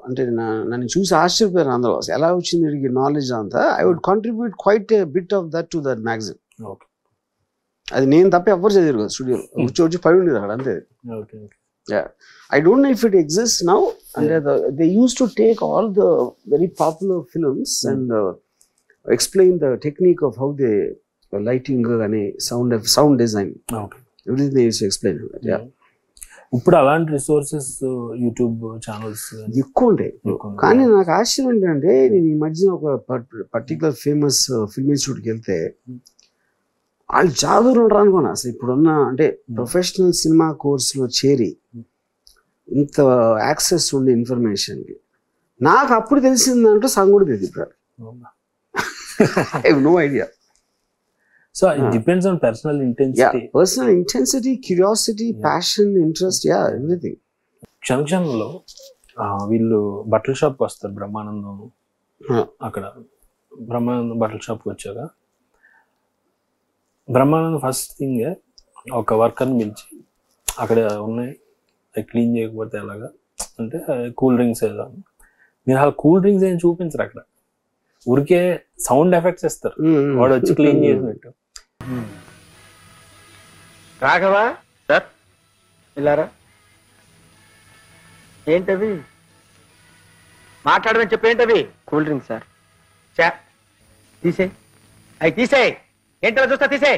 అంటే నన్ను చూసి ఆశ్చర్యపోయారు అందరూ, ఎలా వచ్చింది వీడికి నాలెడ్జ్ అంతా. I would contribute quite a bit of that to that magazine. అది నేను తప్ప ఎవరు చదివారు కదా, స్టూడియోలో వచ్చి పడి ఉండేది అక్కడ అంతే. Yeah, I don't know if it exists now. And they used to take all the very popular films and explain the technique of how they lighting and sound design. Okay, everything they used to explain. Yeah. ఇప్పుడు అలాంటి resources YouTube channels ఎక్కువ ఉంటాయి. కానీ నాకు ఆశ్చర్యం ఏంటంటే నేను ఈ మధ్యన ఒక పర్టికులర్ ఫేమస్ ఫిల్మ్ ఇన్స్టిట్యూట్కి వెళ్తే వాళ్ళు జాగ్రత్తలు ఉంటారు అనుకున్నా. అసలు ఇప్పుడున్న అంటే ప్రొఫెషనల్ సినిమా కోర్సులో చేరి ఇంత యాక్సెస్ ఉండే ఇన్ఫర్మేషన్కి నాకు అప్పుడు తెలిసిందంటూ సగం కూడా తెలియదు. ఇప్పుడు I have no idea. So it depends on personal intensity, curiosity, passion, interest, everything. క్షణంలో వీళ్ళు బట్టల షాప్కి వస్తారు బ్రహ్మానందం. అక్కడ బ్రహ్మానందం బట్టల షాప్కి వచ్చాక బ్రహ్మానందం ఫస్ట్ థింగ్ ఒక వర్కర్ని పిలిచి అక్కడ ఉన్నాయి అవి క్లీన్ చేయకపోతే ఎలాగా అంటే కూల్ డ్రింక్స్ ఏదో. మీరు అలా కూల్ డ్రింక్స్ ఏం చూపించరు అక్కడ, ఊరికే సౌండ్ ఎఫెక్ట్స్ ఇస్తారు, వాడు వచ్చి క్లీన్ చేసినట్టు. రాఘవా సార్ ఇలారా, ఏంటవి మాట్లాడమని చెప్పేంటవి? Cool drink sir. తీసే అవి తీసే, ఏంటో చూస్తా తీసే.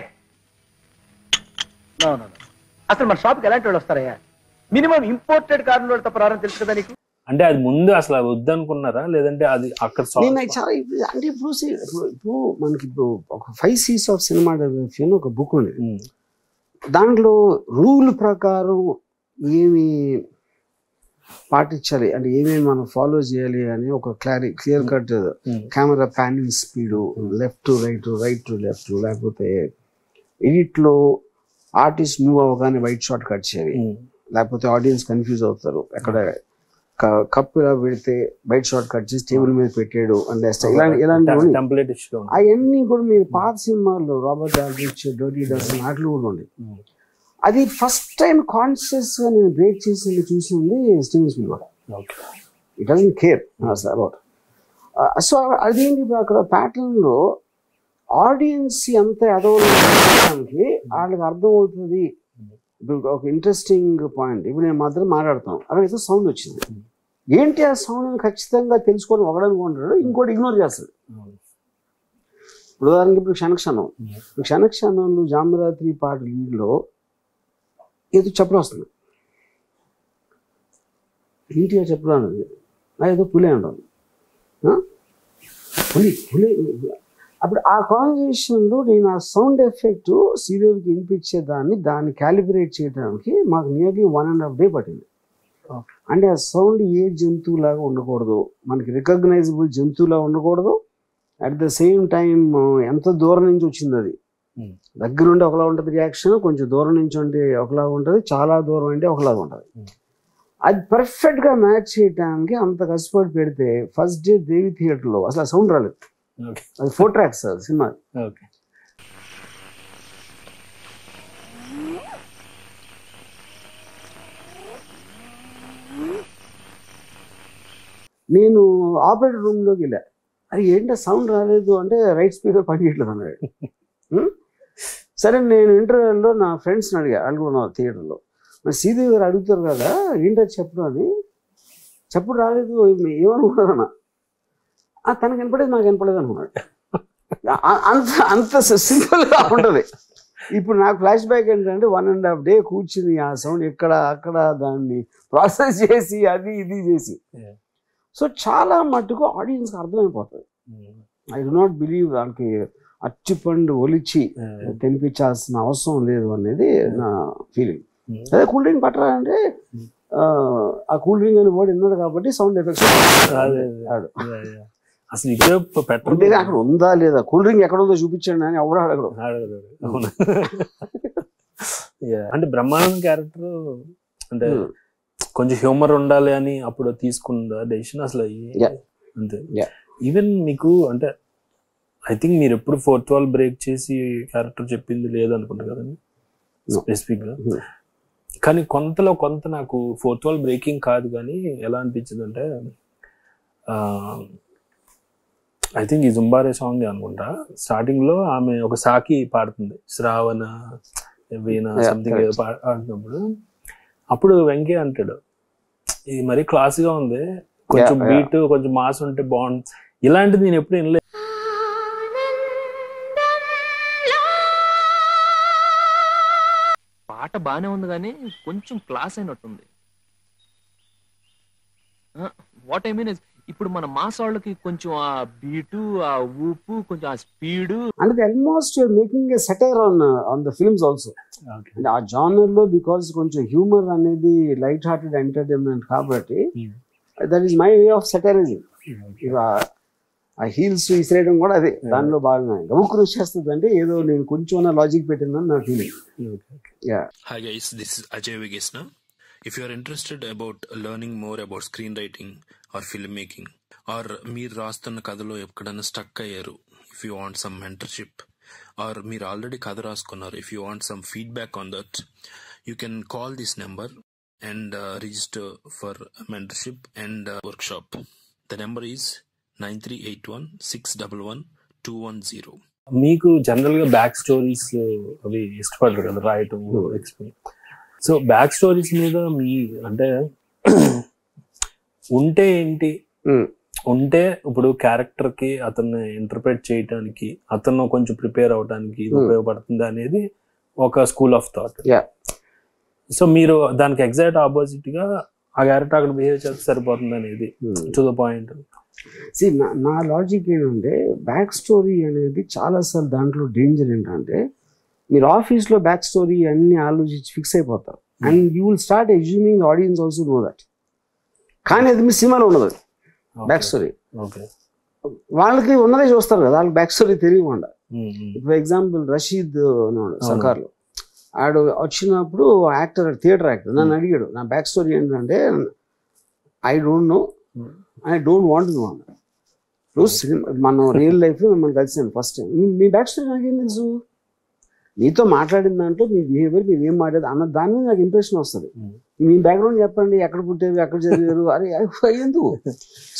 అసలు మన షాప్కి ఎలాంటి వాళ్ళు వస్తారయ్యా? మినిమం ఇంపోర్టెడ్ కార్లు తప్ప రారని తెలుసు కదా నీకు. అంటే అది ముందు అసలు వద్దనుకున్నారా లేదంటే అది అక్కడ చాలా అంటే ఇప్పుడు మనకి ఇప్పుడు ఒక 5 C's ఆఫ్ సినిమాటోగ్రఫీ అని ఒక బుక్ ఉంది. దాంట్లో రూల్ ప్రకారం ఏమి పాటించాలి అంటే ఏమేమి మనం ఫాలో చేయాలి అని ఒక clear cut camera panning speed, left to right, right to left, లేకపోతే ఎడిట్లో ఆర్టిస్ట్ మూవ్ అవ్వగానే వైట్ షాట్ కట్ చేయాలి, లేకపోతే ఆడియన్స్ కన్ఫ్యూజ్ అవుతారు. అక్కడ కప్ ఇలా పెడితే వైట్ షాట్ కట్ చేసి టేబుల్ మీద పెట్టాడు అంటే ఇలాంటివి అవన్నీ కూడా మీరు పాత సినిమాల్లో రాబర్ట్ ఆల్డ్రిచ్, డర్టీ డజన్ వాటిలో కూడా ఉంది. అది ఫస్ట్ టైం కాన్షియస్ గా నేను బ్రేక్ చేసింది చూసింది Steven Spielberg. It doesn't care about. So అదేంటి అక్కడ ప్యాటర్న్ లో ఆడియన్స్ ఎంత ఎదవడానికి వాళ్ళకి అర్థం అవుతుంది. ఇప్పుడు ఒక ఇంట్రెస్టింగ్ పాయింట్, ఇప్పుడు నేను మాత్రం మాట్లాడతాం, అక్కడ ఏదో సౌండ్ వచ్చింది, ఏంటి ఆ సౌండ్ ఖచ్చితంగా తెలుసుకొని ఒకడనుకుంటాడు, ఇంకోటి ఇగ్నోర్ చేస్తాడు. ఉదాహరణకి ఇప్పుడు క్షణక్షణం, క్షణక్షణంలో జామరాత్రి పాట లీడ్లో ఏదో చెప్పడం వస్తుంది, నీట్గా చెప్పడం అన్నది ఏదో పులి ఉండదు, పులి. అప్పుడు ఆ కాన్వర్జేషన్లో నేను ఆ సౌండ్ ఎఫెక్ట్ శ్రీదేవికి వినిపించేదాన్ని, దాన్ని క్యాలిబ్రేట్ చేయడానికి మాకు నియర్లీ 1.5 day పట్టింది. అంటే ఆ సౌండ్ ఏ జంతువులాగా ఉండకూడదు, మనకి రికగ్నైజబుల్ జంతువులా ఉండకూడదు, అట్ ద సేమ్ టైం ఎంత దూరం నుంచి వచ్చింది అది, దగ్గరుండి ఒకలా ఉంటుంది రియాక్షన్, కొంచెం దూరం నుంచి ఉంటే ఒకలాగా ఉంటుంది, చాలా దూరం అంటే ఒకలాగా ఉంటుంది. అది పర్ఫెక్ట్గా మ్యాచ్ చేయడానికి అంత కష్టపడి పెడితే ఫస్ట్ డే దేవి థియేటర్లో అసలు సౌండ్ రాలేదు. అది 4 tracks సినిమా. నేను ఆపరేటర్ రూమ్లోకి వెళ్ళా, అది ఏంటో సౌండ్ రాలేదు అంటే రైట్ స్పీకర్ పనిచేయట్లేదు అన్నాడు. సరే నేను ఇంటర్వ్యూలో నా ఫ్రెండ్స్ని అడిగా, వాళ్ళు కూడా థియేటర్లో, మరి శ్రీదేవి గారు అడుగుతారు కదా ఏంటో చెప్పడం అని, చెప్పుడు రాలేదు ఏమనుకున్నారన్నా, తనకు వినపడేది నాకు వినపడలేదు అనుకున్నాడు. అంత సింపుల్గా ఉంటుంది. ఇప్పుడు నాకు ఫ్లాష్ బ్యాక్ ఏంటంటే 1.5 day కూర్చుని ఆ సౌండ్ ఎక్కడ అక్కడ దాన్ని ప్రాసెస్ చేసి అది ఇది చేసి, సో చాలా మట్టుకు ఆడియన్స్కి అర్థమైపోతుంది. ఐ డు నాట్ బిలీవ్ దానికి అచ్చిపండు ఒలిచి తినిపించాల్సిన అవసరం లేదు అనేది నా ఫీలింగ్. అదే కూల్ డ్రింక్ పట్టరా అంటే ఆ కూల్ డ్రింక్ అని వాడు విన్నాడు కాబట్టి సౌండ్ ఎఫెక్ట్స్ అసలు ఇదే పెట్టండి, అక్కడ ఉందా లేదా కూల్ డ్రింక్ ఎక్కడ ఉందో చూపించండి అని ఎవరు అడగడు. అంటే బ్రహ్మానందం క్యారెక్టర్ అంటే కొంచెం హ్యూమర్ ఉండాలి అని అప్పుడు తీసుకున్న డెసిషన్ అసలు అంతే. ఈవెన్ మీకు అంటే ఐ థింక్ మీరు ఎప్పుడు 4th wall బ్రేక్ చేసి క్యారెక్టర్ చెప్పింది లేదనుకుంటా కదండి స్పెసిఫిక్గా, కానీ కొంతలో కొంత నాకు 4th wall బ్రేకింగ్ కాదు, కానీ ఎలా అనిపించింది అంటే ఐ థింక్ ఈ జుంబారే సాంగ్ అనుకుంటా, స్టార్టింగ్ లో ఆమె ఒక సాకి పాడుతుంది, శ్రావణ వీణ సంథింగ్ ఏదో పాడుతున్నప్పుడు, అప్పుడు వెంకీ అంటాడు ఇది మరీ క్లాస్ గా ఉంది, కొంచెం బీట్ కొంచెం మాస్ ఉంటే బాగుంది, ఇలాంటిది నేను ఎప్పుడు వినలేదు. పాట బానే ఉంది కానీ కొంచెం క్లాస్ అయినట్టుంది. వాట్ ఐ మీన్ ఇస్ ఇప్పుడు మన మాస్ వాళ్ళకి కొంచెం ఆ బీటు ఆ ఊపు కొంచెం ఆ స్పీడ్ అంటే almost you're making a satire on the films also. అంటే ఆ జానర్ లో బికాస్ కొంచెం హ్యూమర్ అనేది లైట్ హార్టెడ్ ఎంటర్టైన్మెంట్ కాబట్టి that is my way of satirism. ఆ హీల్స్ ఇసిరేయడం కూడా అదే దానిలో భాగంగా గబుక్కుని వచ్చేస్తుంది, అంటే ఏదో నేను కొంచెం లాజిక్ పెట్టిందని నా feeling. Hi guys, this is Ajay Vigesna. If you are interested about learning more about screenwriting or filmmaking, or మీరు రాస్తున్న కథలో ఎక్కడైనా స్టక్ అయ్యారు, if you want some mentorship, or మీరు ఆల్రెడీ కథ రాసుకున్నారు, if you want some feedback on that, you can call this number and register for mentorship and workshop. The number is 9381611210. మీకు general గా బ్యాక్ స్టోరీస్ అవి ఇష్టపడరు కదా రాయటం, so back stories మీద మీ అంటే ఉంటే ఏంటి, ఉంటే ఇప్పుడు క్యారెక్టర్ కి అతన్ని ఇంటర్ప్రెట్ చేయడానికి, అతను కొంచెం ప్రిపేర్ అవడానికి ఉపయోగపడుతుంది అనేది ఒక స్కూల్ ఆఫ్ థాట్. సో మీరు దానికి ఎగ్జాక్ట్ ఆపోజిట్ గా ఆ క్యారెక్టర్ అక్కడ బిహేవ్ చేస్తే సరిపోతుంది అనేది టు ద పాయింట్. నా లాజిక్ ఏంటంటే బ్యాక్ స్టోరీ అనేది చాలాసార్లు దాంట్లో డేంజర్ ఏంటంటే మీరు ఆఫీస్లో బ్యాక్ స్టోరీ అన్ని ఆలోచించి ఫిక్స్ అయిపోతారు, and you will start assuming audience also know that. కానీ అది మీ సినిమాలో ఉండదు బ్యాక్ స్టోరీ. వాళ్ళకి ఉన్నదే చూస్తారు కదా, వాళ్ళకి బ్యాక్ స్టోరీ తెలియకుండా. ఫర్ ఎగ్జాంపుల్ రషీద్ అన్నాడు సర్కార్లో, ఆడు వచ్చినప్పుడు యాక్టర్ థియేటర్ యాక్టర్ నన్ను అడిగాడు నా బ్యాక్ స్టోరీ ఏంటంటే I don't know I don't want no అన్నాడు. మనం రియల్ లైఫ్లో మిమ్మల్ని కలిసాను ఫస్ట్ టైం, మీ బ్యాక్ స్టోరీ నాకేం తెలుసు, మీతో మాట్లాడిన దాంట్లో మీ బిహేవియర్ మీరు ఏం మాట్లాడదు అన్న దాని మీద నాకు ఇంప్రెషన్ వస్తుంది. మీ బ్యాక్గ్రౌండ్ చెప్పండి, ఎక్కడ పుట్టేవి ఎక్కడ చదివారు అరే ఎందుకు.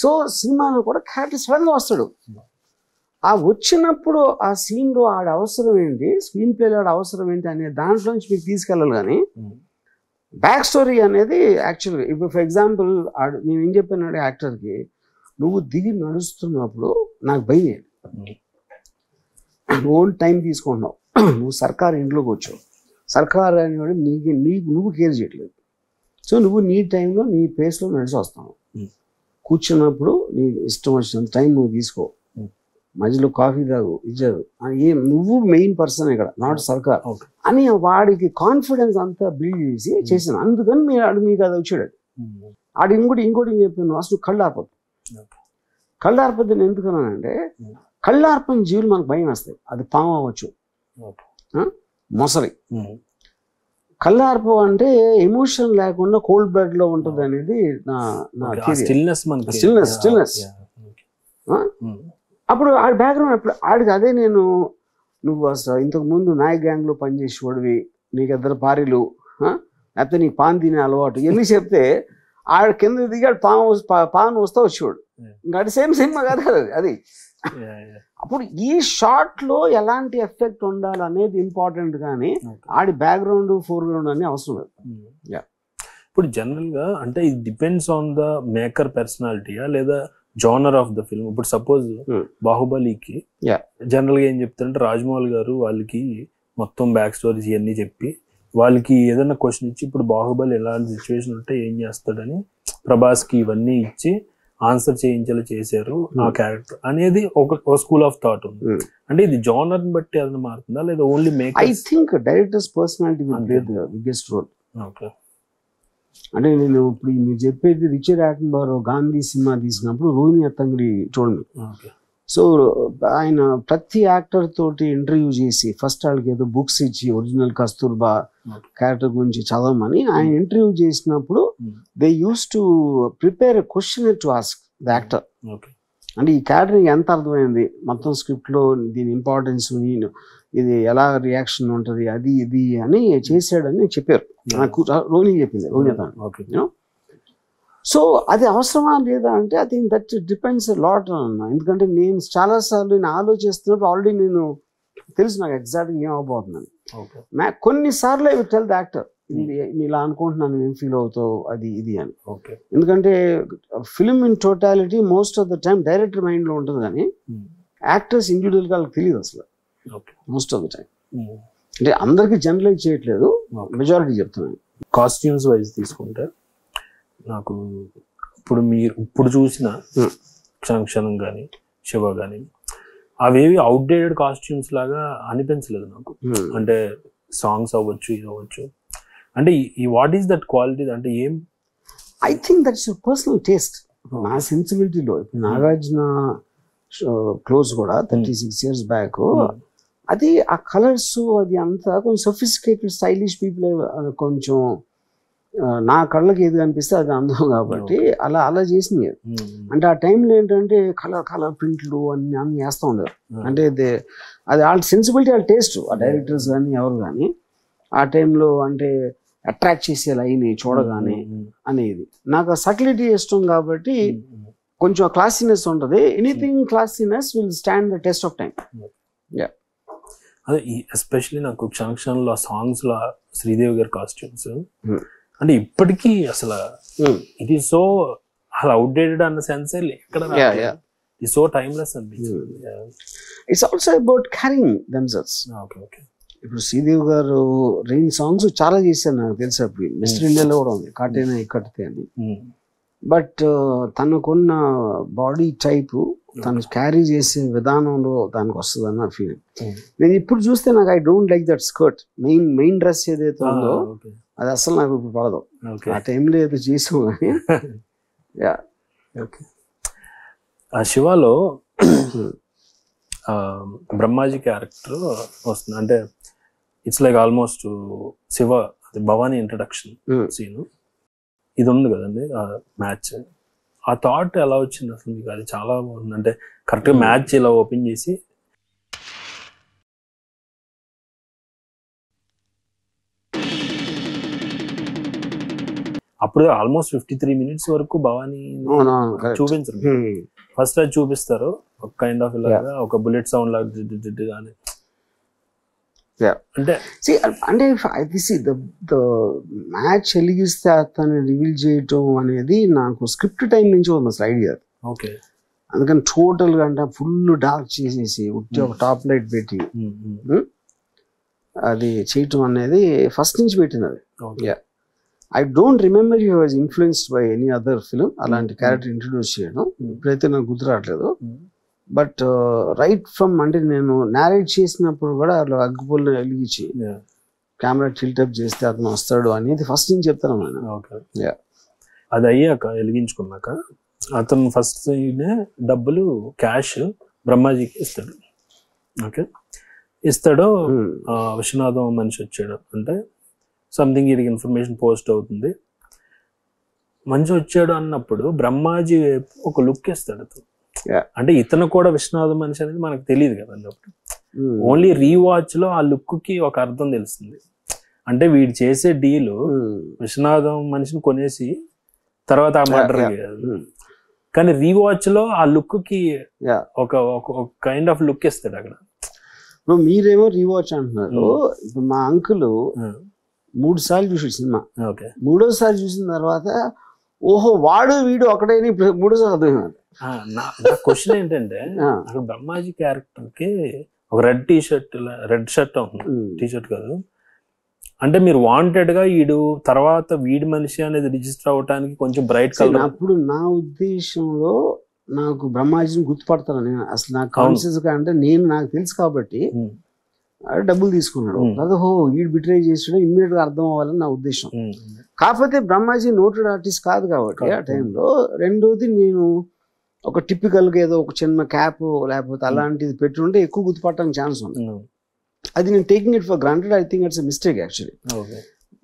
సో సినిమాలో కూడా క్యారెక్టర్ సడన్గా వస్తాడు, ఆ వచ్చినప్పుడు ఆ సీన్లో ఆడ అవసరం ఏంటి, స్క్రీన్ ప్లేలో ఆడ అవసరం ఏంటి అనే దాంట్లోంచి మీకు తీసుకెళ్ళాలి. కానీ బ్యాక్ స్టోరీ అనేది యాక్చువల్గా ఇప్పుడు ఫర్ ఎగ్జాంపుల్ నేను ఏం చెప్పాను యాక్టర్కి, నువ్వు దిగి నడుస్తున్నప్పుడు నాకు భయం, ఓన్ టైం తీసుకుంటున్నావు. నువ్వు సర్కార్ ఇంట్లోకి వచ్చావు, సర్కార్ అనేవాడు నువ్వు కేర్ చేయట్లేదు. సో నువ్వు నీ టైంలో నీ పేస్లో నడిచి వస్తావు. కూర్చున్నప్పుడు నీ ఇష్టం వచ్చినంత టైం నువ్వు తీసుకో, మధ్యలో కాఫీ తాగు, ఇచ్చారు ఏం నువ్వు మెయిన్ పర్సన్ ఇక్కడ, నాట్ సర్కార్ అని వాడికి కాన్ఫిడెన్స్ అంతా బిల్డ్ చేసి చేసాను. అందుకని మీకు అది వచ్చాడు. ఆడు ఇంకోటి చెప్పాను, అసలు కళ్ళు ఆర్పద్దు. కళ్ళు ఆర్పద్దని ఎందుకన్నానంటే కళ్ళు ఆర్పని జీవులు మనకు భయం వేస్తాయి. అది పాము అవ్వచ్చు, మొసలి. కళ్ళు ఆర్పం అంటే ఎమోషన్ లేకుండా కోల్డ్ బ్లడ్ లో ఉంటుంది అనేది నా స్టిల్నెస్. అప్పుడు ఆడి బ్యాక్గ్రౌండ్ అప్పుడు ఆడికి అదే నువ్వు అసలు ఇంతకు ముందు నాయక్ గ్యాంగ్ లో పనిచేసేవాడివి, నీకు ఇద్దరు భార్యలు, లేకపోతే నీకు పాన్ తినే అలవాటు ఎన్ని చెప్తే ఆడ కింద దిగాడు పాన్ వస్తా వచ్చేవాడు. ఇంకా అది సేమ్ సినిమా కదా అది. అప్పుడు ఈ షార్ట్ లో ఎలాంటి ఎఫెక్ట్ ఉండాలి అనేది ఇంపార్టెంట్, కానీ ఆడి బ్యాక్గ్రౌండ్ ఫోర్గ్రౌండ్ అని అవసరం లేదు. ఇప్పుడు జనరల్ గా అంటే ఇది డిపెండ్స్ ఆన్ ద మేకర్ పర్సనాలిటీయా లేదా జానర్ ఆఫ్ ద ఫిల్మ్? ఇప్పుడు సపోజ్ బాహుబలికి జనరల్ గా ఏం చెప్తారంటే రాజమౌళి గారు వాళ్ళకి మొత్తం బ్యాక్ స్టోరీస్ ఇవన్నీ చెప్పి వాళ్ళకి ఏదైనా క్వశ్చన్ ఇచ్చి ఇప్పుడు బాహుబలి ఎలాంటి సిచ్యువేషన్ ఉంటే ఏం చేస్తాడని ప్రభాస్ కి ఇవన్నీ ఇచ్చి ఆన్సర్ చేయించేలా చేశారు ఆ క్యారెక్టర్ అనేది ఒక స్కూల్ ఆఫ్ థాట్ ఉంది. అంటే ఇది జానర్ బట్టి ఏదైనా మారుతుందా లేదా only make? I think director's personality will play the biggest role. Okay. అంటే నేను ఇప్పుడు మీరు చెప్పేది రిచర్డ్ అటెన్బరో గాంధీ సినిమా తీసినప్పుడు రోహిణి అత్తంగిడి చూడండి. సో ఆయన ప్రతి యాక్టర్ తోటి ఇంటర్వ్యూ చేసి ఫస్ట్ వాళ్ళకి ఏదో బుక్స్ ఇచ్చి ఒరిజినల్ కస్తూర్బా క్యారెక్టర్ గురించి చదవమని ఆయన ఇంటర్వ్యూ చేసినప్పుడు they use to prepare a question to ask the actor. అంటే ఈ క్యారెక్టర్ ఎంత అర్థమైంది మొత్తం స్క్రిప్ట్ లో, దీని ఇంపార్టెన్స్, ఇది ఎలా రియాక్షన్ ఉంటుంది, అది ఇది అని చేశాడని చెప్పారు. నాకు రోహిణి చెప్పింది, రోహిణి. సో అది అవసరమా లేదా అంటే I think that depends lot అన్న. ఎందుకంటే నేను చాలాసార్లు నేను ఆలోచిస్తున్నప్పుడు ఆల్రెడీ నేను తెలుసు నాకు ఎగ్జాక్ట్గా ఏం అవబోతుందని. కొన్నిసార్లు I will tell the actor ఇలా అనుకుంటున్నాను, ఏం ఫీల్ అవుతావు, అది ఇది అని. ఎందుకంటే film in totality most of the time director mind లో ఉంటుంది, కానీ యాక్టర్స్ ఇండివిజువల్ గా వాళ్ళకి తెలియదు అసలు మోస్ట్ ఆఫ్ ద టైం. అంటే అందరికి జనరలైజ్ చేయట్లేదు, మెజారిటీ చెప్తున్నాను. కాస్ట్యూమ్స్ వైజ్ తీసుకుంటే నాకు ఇప్పుడు చూసిన క్షణం కానీ శివ కానీ అవేవి అవుట్డేటెడ్ కాస్ట్యూమ్స్ లాగా అనిపించలేదు నాకు. అంటే సాంగ్స్ అవ్వచ్చు, ఇది అవ్వచ్చు. అంటే ఈ వాట్ ఈస్ దట్ క్వాలిటీ అంటే ఏం? I think that's personal taste. నా సెన్సిబిలిటీలో ఇప్పుడు నాగార్జున క్లోజ్ కూడా 36 years బ్యాక్, అది ఆ కలర్స్ అది అంతా కొంచెం సొఫిస్టికేటెడ్ స్టైలిష్ పీపుల్ కొంచెం నా కళ్ళకి ఏది కనిపిస్తే అది అందం కాబట్టి అలా చేసినాయి. అంటే ఆ టైంలో ఏంటంటే కలర్ ప్రింట్లు అన్ని వేస్తూ ఉండేవారు. అంటే అది వాళ్ళ సెన్సిబిలిటీ, వాళ్ళ టేస్ట్, ఆ డైరెక్టర్స్ కానీ ఎవరు కానీ ఆ టైంలో అంటే అట్రాక్ట్ చేసే లైన్ చూడగానే అనేది. నాకు ఆ సటిలిటీ ఇష్టం కాబట్టి కొంచెం క్లాసీనెస్ ఉంటుంది. Anything classiness will stand the test of time. అదే ఎస్పెషలీ నాకు క్షణంలో సాంగ్స్ లో శ్రీదేవి గారి కాస్ట్యూమ్స్ అంటే ఇప్పటికీ అసలు ఇట్ ఈస్ సో అసలు అవుట్డేటెడ్ అన్న సెన్స్ ఎక్కడ సో టైమ్లెస్ అనిపించింది. It's also about carrying themselves. ఇప్పుడు శ్రీదేవి గారు రెయిన్ సాంగ్స్ చాలా చేశారు నాకు తెలిసి. అప్పుడు మిస్టర్ ఇండియాలో కూడా ఉంది కాటేనా ఇక్కడితే అని. బట్ తనకున్న బాడీ టైపు తను క్యారీ చేసే విధానంలో దానికి వస్తుంది అన్న ఫీలింగ్. నేను ఇప్పుడు చూస్తే నాకు I don't like that skirt. Main dress ఏదైతే ఉందో అది అసలు నాకు ఇప్పుడు పడదు. ఆ టైంలో ఏదో చేసాం కానీ. ఆ శివాలో బ్రహ్మాజీ క్యారెక్టర్ వస్తుంది. అంటే it's like almost Shiva Bhavani introduction scene ఇది ఉంది కదండి ఆ మ్యాచ్. ఆ థాట్ ఎలా వచ్చింది అసలు మీకు? అది చాలా బాగుంది. అంటే కరెక్ట్గా మ్యాచ్ ఇలా ఓపెన్ చేసి అప్పుడు ఆల్మోస్ట్ 53 minutes వరకు భవానీ చూపించరు. ఫస్ట్ అది చూపిస్తారు ఒక కైండ్ ఆఫ్ ఇలాగా ఒక బుల్లెట్ సౌండ్ లాగా అని. అంటే మ్యాచ్ వెలిగిస్తే అతను రివీల్ చేయటం అనేది నాకు స్క్రిప్ట్ టైం నుంచి ఉంది అసలు ఐడియా. ఓకే. అందుకని టోటల్ గా అంటే ఫుల్ డార్క్ చేసేసి ఉట్టి ఒక టాప్ లైట్ పెట్టి అది చేయటం అనేది ఫస్ట్ నుంచి పెట్టినది. I don't remember you was influenced by any other film అలాంటి క్యారెక్టర్ ఇంట్రడ్యూస్ చేయడం ఇప్పుడైతే నాకు గుర్తు రావట్లేదు. బట్ రైట్ ఫ్రమ్ అంటే నేను నేరేట్ చేసినప్పుడు కూడా అట్లా అగ్గిపుల్ని వెలిగించి కెమెరా టిల్టప్ చేస్తే అతను వస్తాడు అనేది ఫస్ట్ నుంచి చెప్తాను నేను. అది అయ్యాక వెలిగించుకున్నాక అతను ఫస్ట్ డబ్బులు క్యాష్ బ్రహ్మాజీకి ఇస్తాడు. ఓకే, ఇస్తాడు. విశ్వనాథం మనిషి వచ్చాడు అంటే సంథింగ్ వీడికి ఇన్ఫర్మేషన్ పోస్ట్ అవుతుంది. మనిషి వచ్చాడు అన్నప్పుడు బ్రహ్మాజీ వైపు ఒక లుక్ ఇస్తాడు అతను. అంటే ఇతను కూడా విశ్వనాథం మనిషి అనేది మనకు తెలియదు కదా అన్నప్పుడు. ఓన్లీ రీవాచ్ లో ఆ లుక్ కి ఒక అర్థం తెలుస్తుంది. అంటే వీడు చేసే డీలు విశ్వనాథం మనిషిని కొనేసి తర్వాత ఆ మర్డర్. కానీ రీవాచ్ లో ఆ లుక్ కి ఒక కైండ్ ఆఫ్ లుక్ ఇస్తాడు అక్కడ. మీరేమో రీవాచ్ అంటున్నారు. ఇప్పుడు మా అంకుల్ 3 సార్లు చూసాడు సినిమా. మూడోసారి చూసిన తర్వాత ఓహో వాడు వీడు ఒకటే మూడోసారి అర్థమైంది. నా క్వశ్చన్ ఏంటంటే అక్కడ బ్రహ్మాజీ క్యారెక్టర్ కి ఒక రెడ్ షర్ట్ అవుతుంది, టీ షర్ట్ కాదు. అంటే మీరు వాంటెడ్ గా వీడు తర్వాత వీడి మనిషి అనేది రిజిస్టర్ అవడానికి కొంచెం బ్రైట్ కలర్. అప్పుడు నా ఉద్దేశంలో నాకు బ్రహ్మాజీని గుర్తుపడతాను నేను అసలు నాకు కాన్షియస్ గా. అంటే నేను నాకు తెలుసు కాబట్టి డబ్బులు తీసుకున్నాడు. హో వీడు బిట్రే చేసాడు ఇమ్మీడియట్ గా అర్థం అవ్వాలని నా ఉద్దేశం. కాకపోతే బ్రహ్మాజీ నోటెడ్ ఆర్టిస్ట్ కాదు కాబట్టి ఆ టైంలో. రెండోది నేను ఒక టిపికల్ గా ఏదో ఒక చిన్న క్యాప్ లేకపోతే అలాంటిది పెట్టుంటే ఎక్కువ గుర్తుపట్టడానికి ఛాన్స్ ఉంది. అది నేను taking it for granted. I think it's a mistake actually.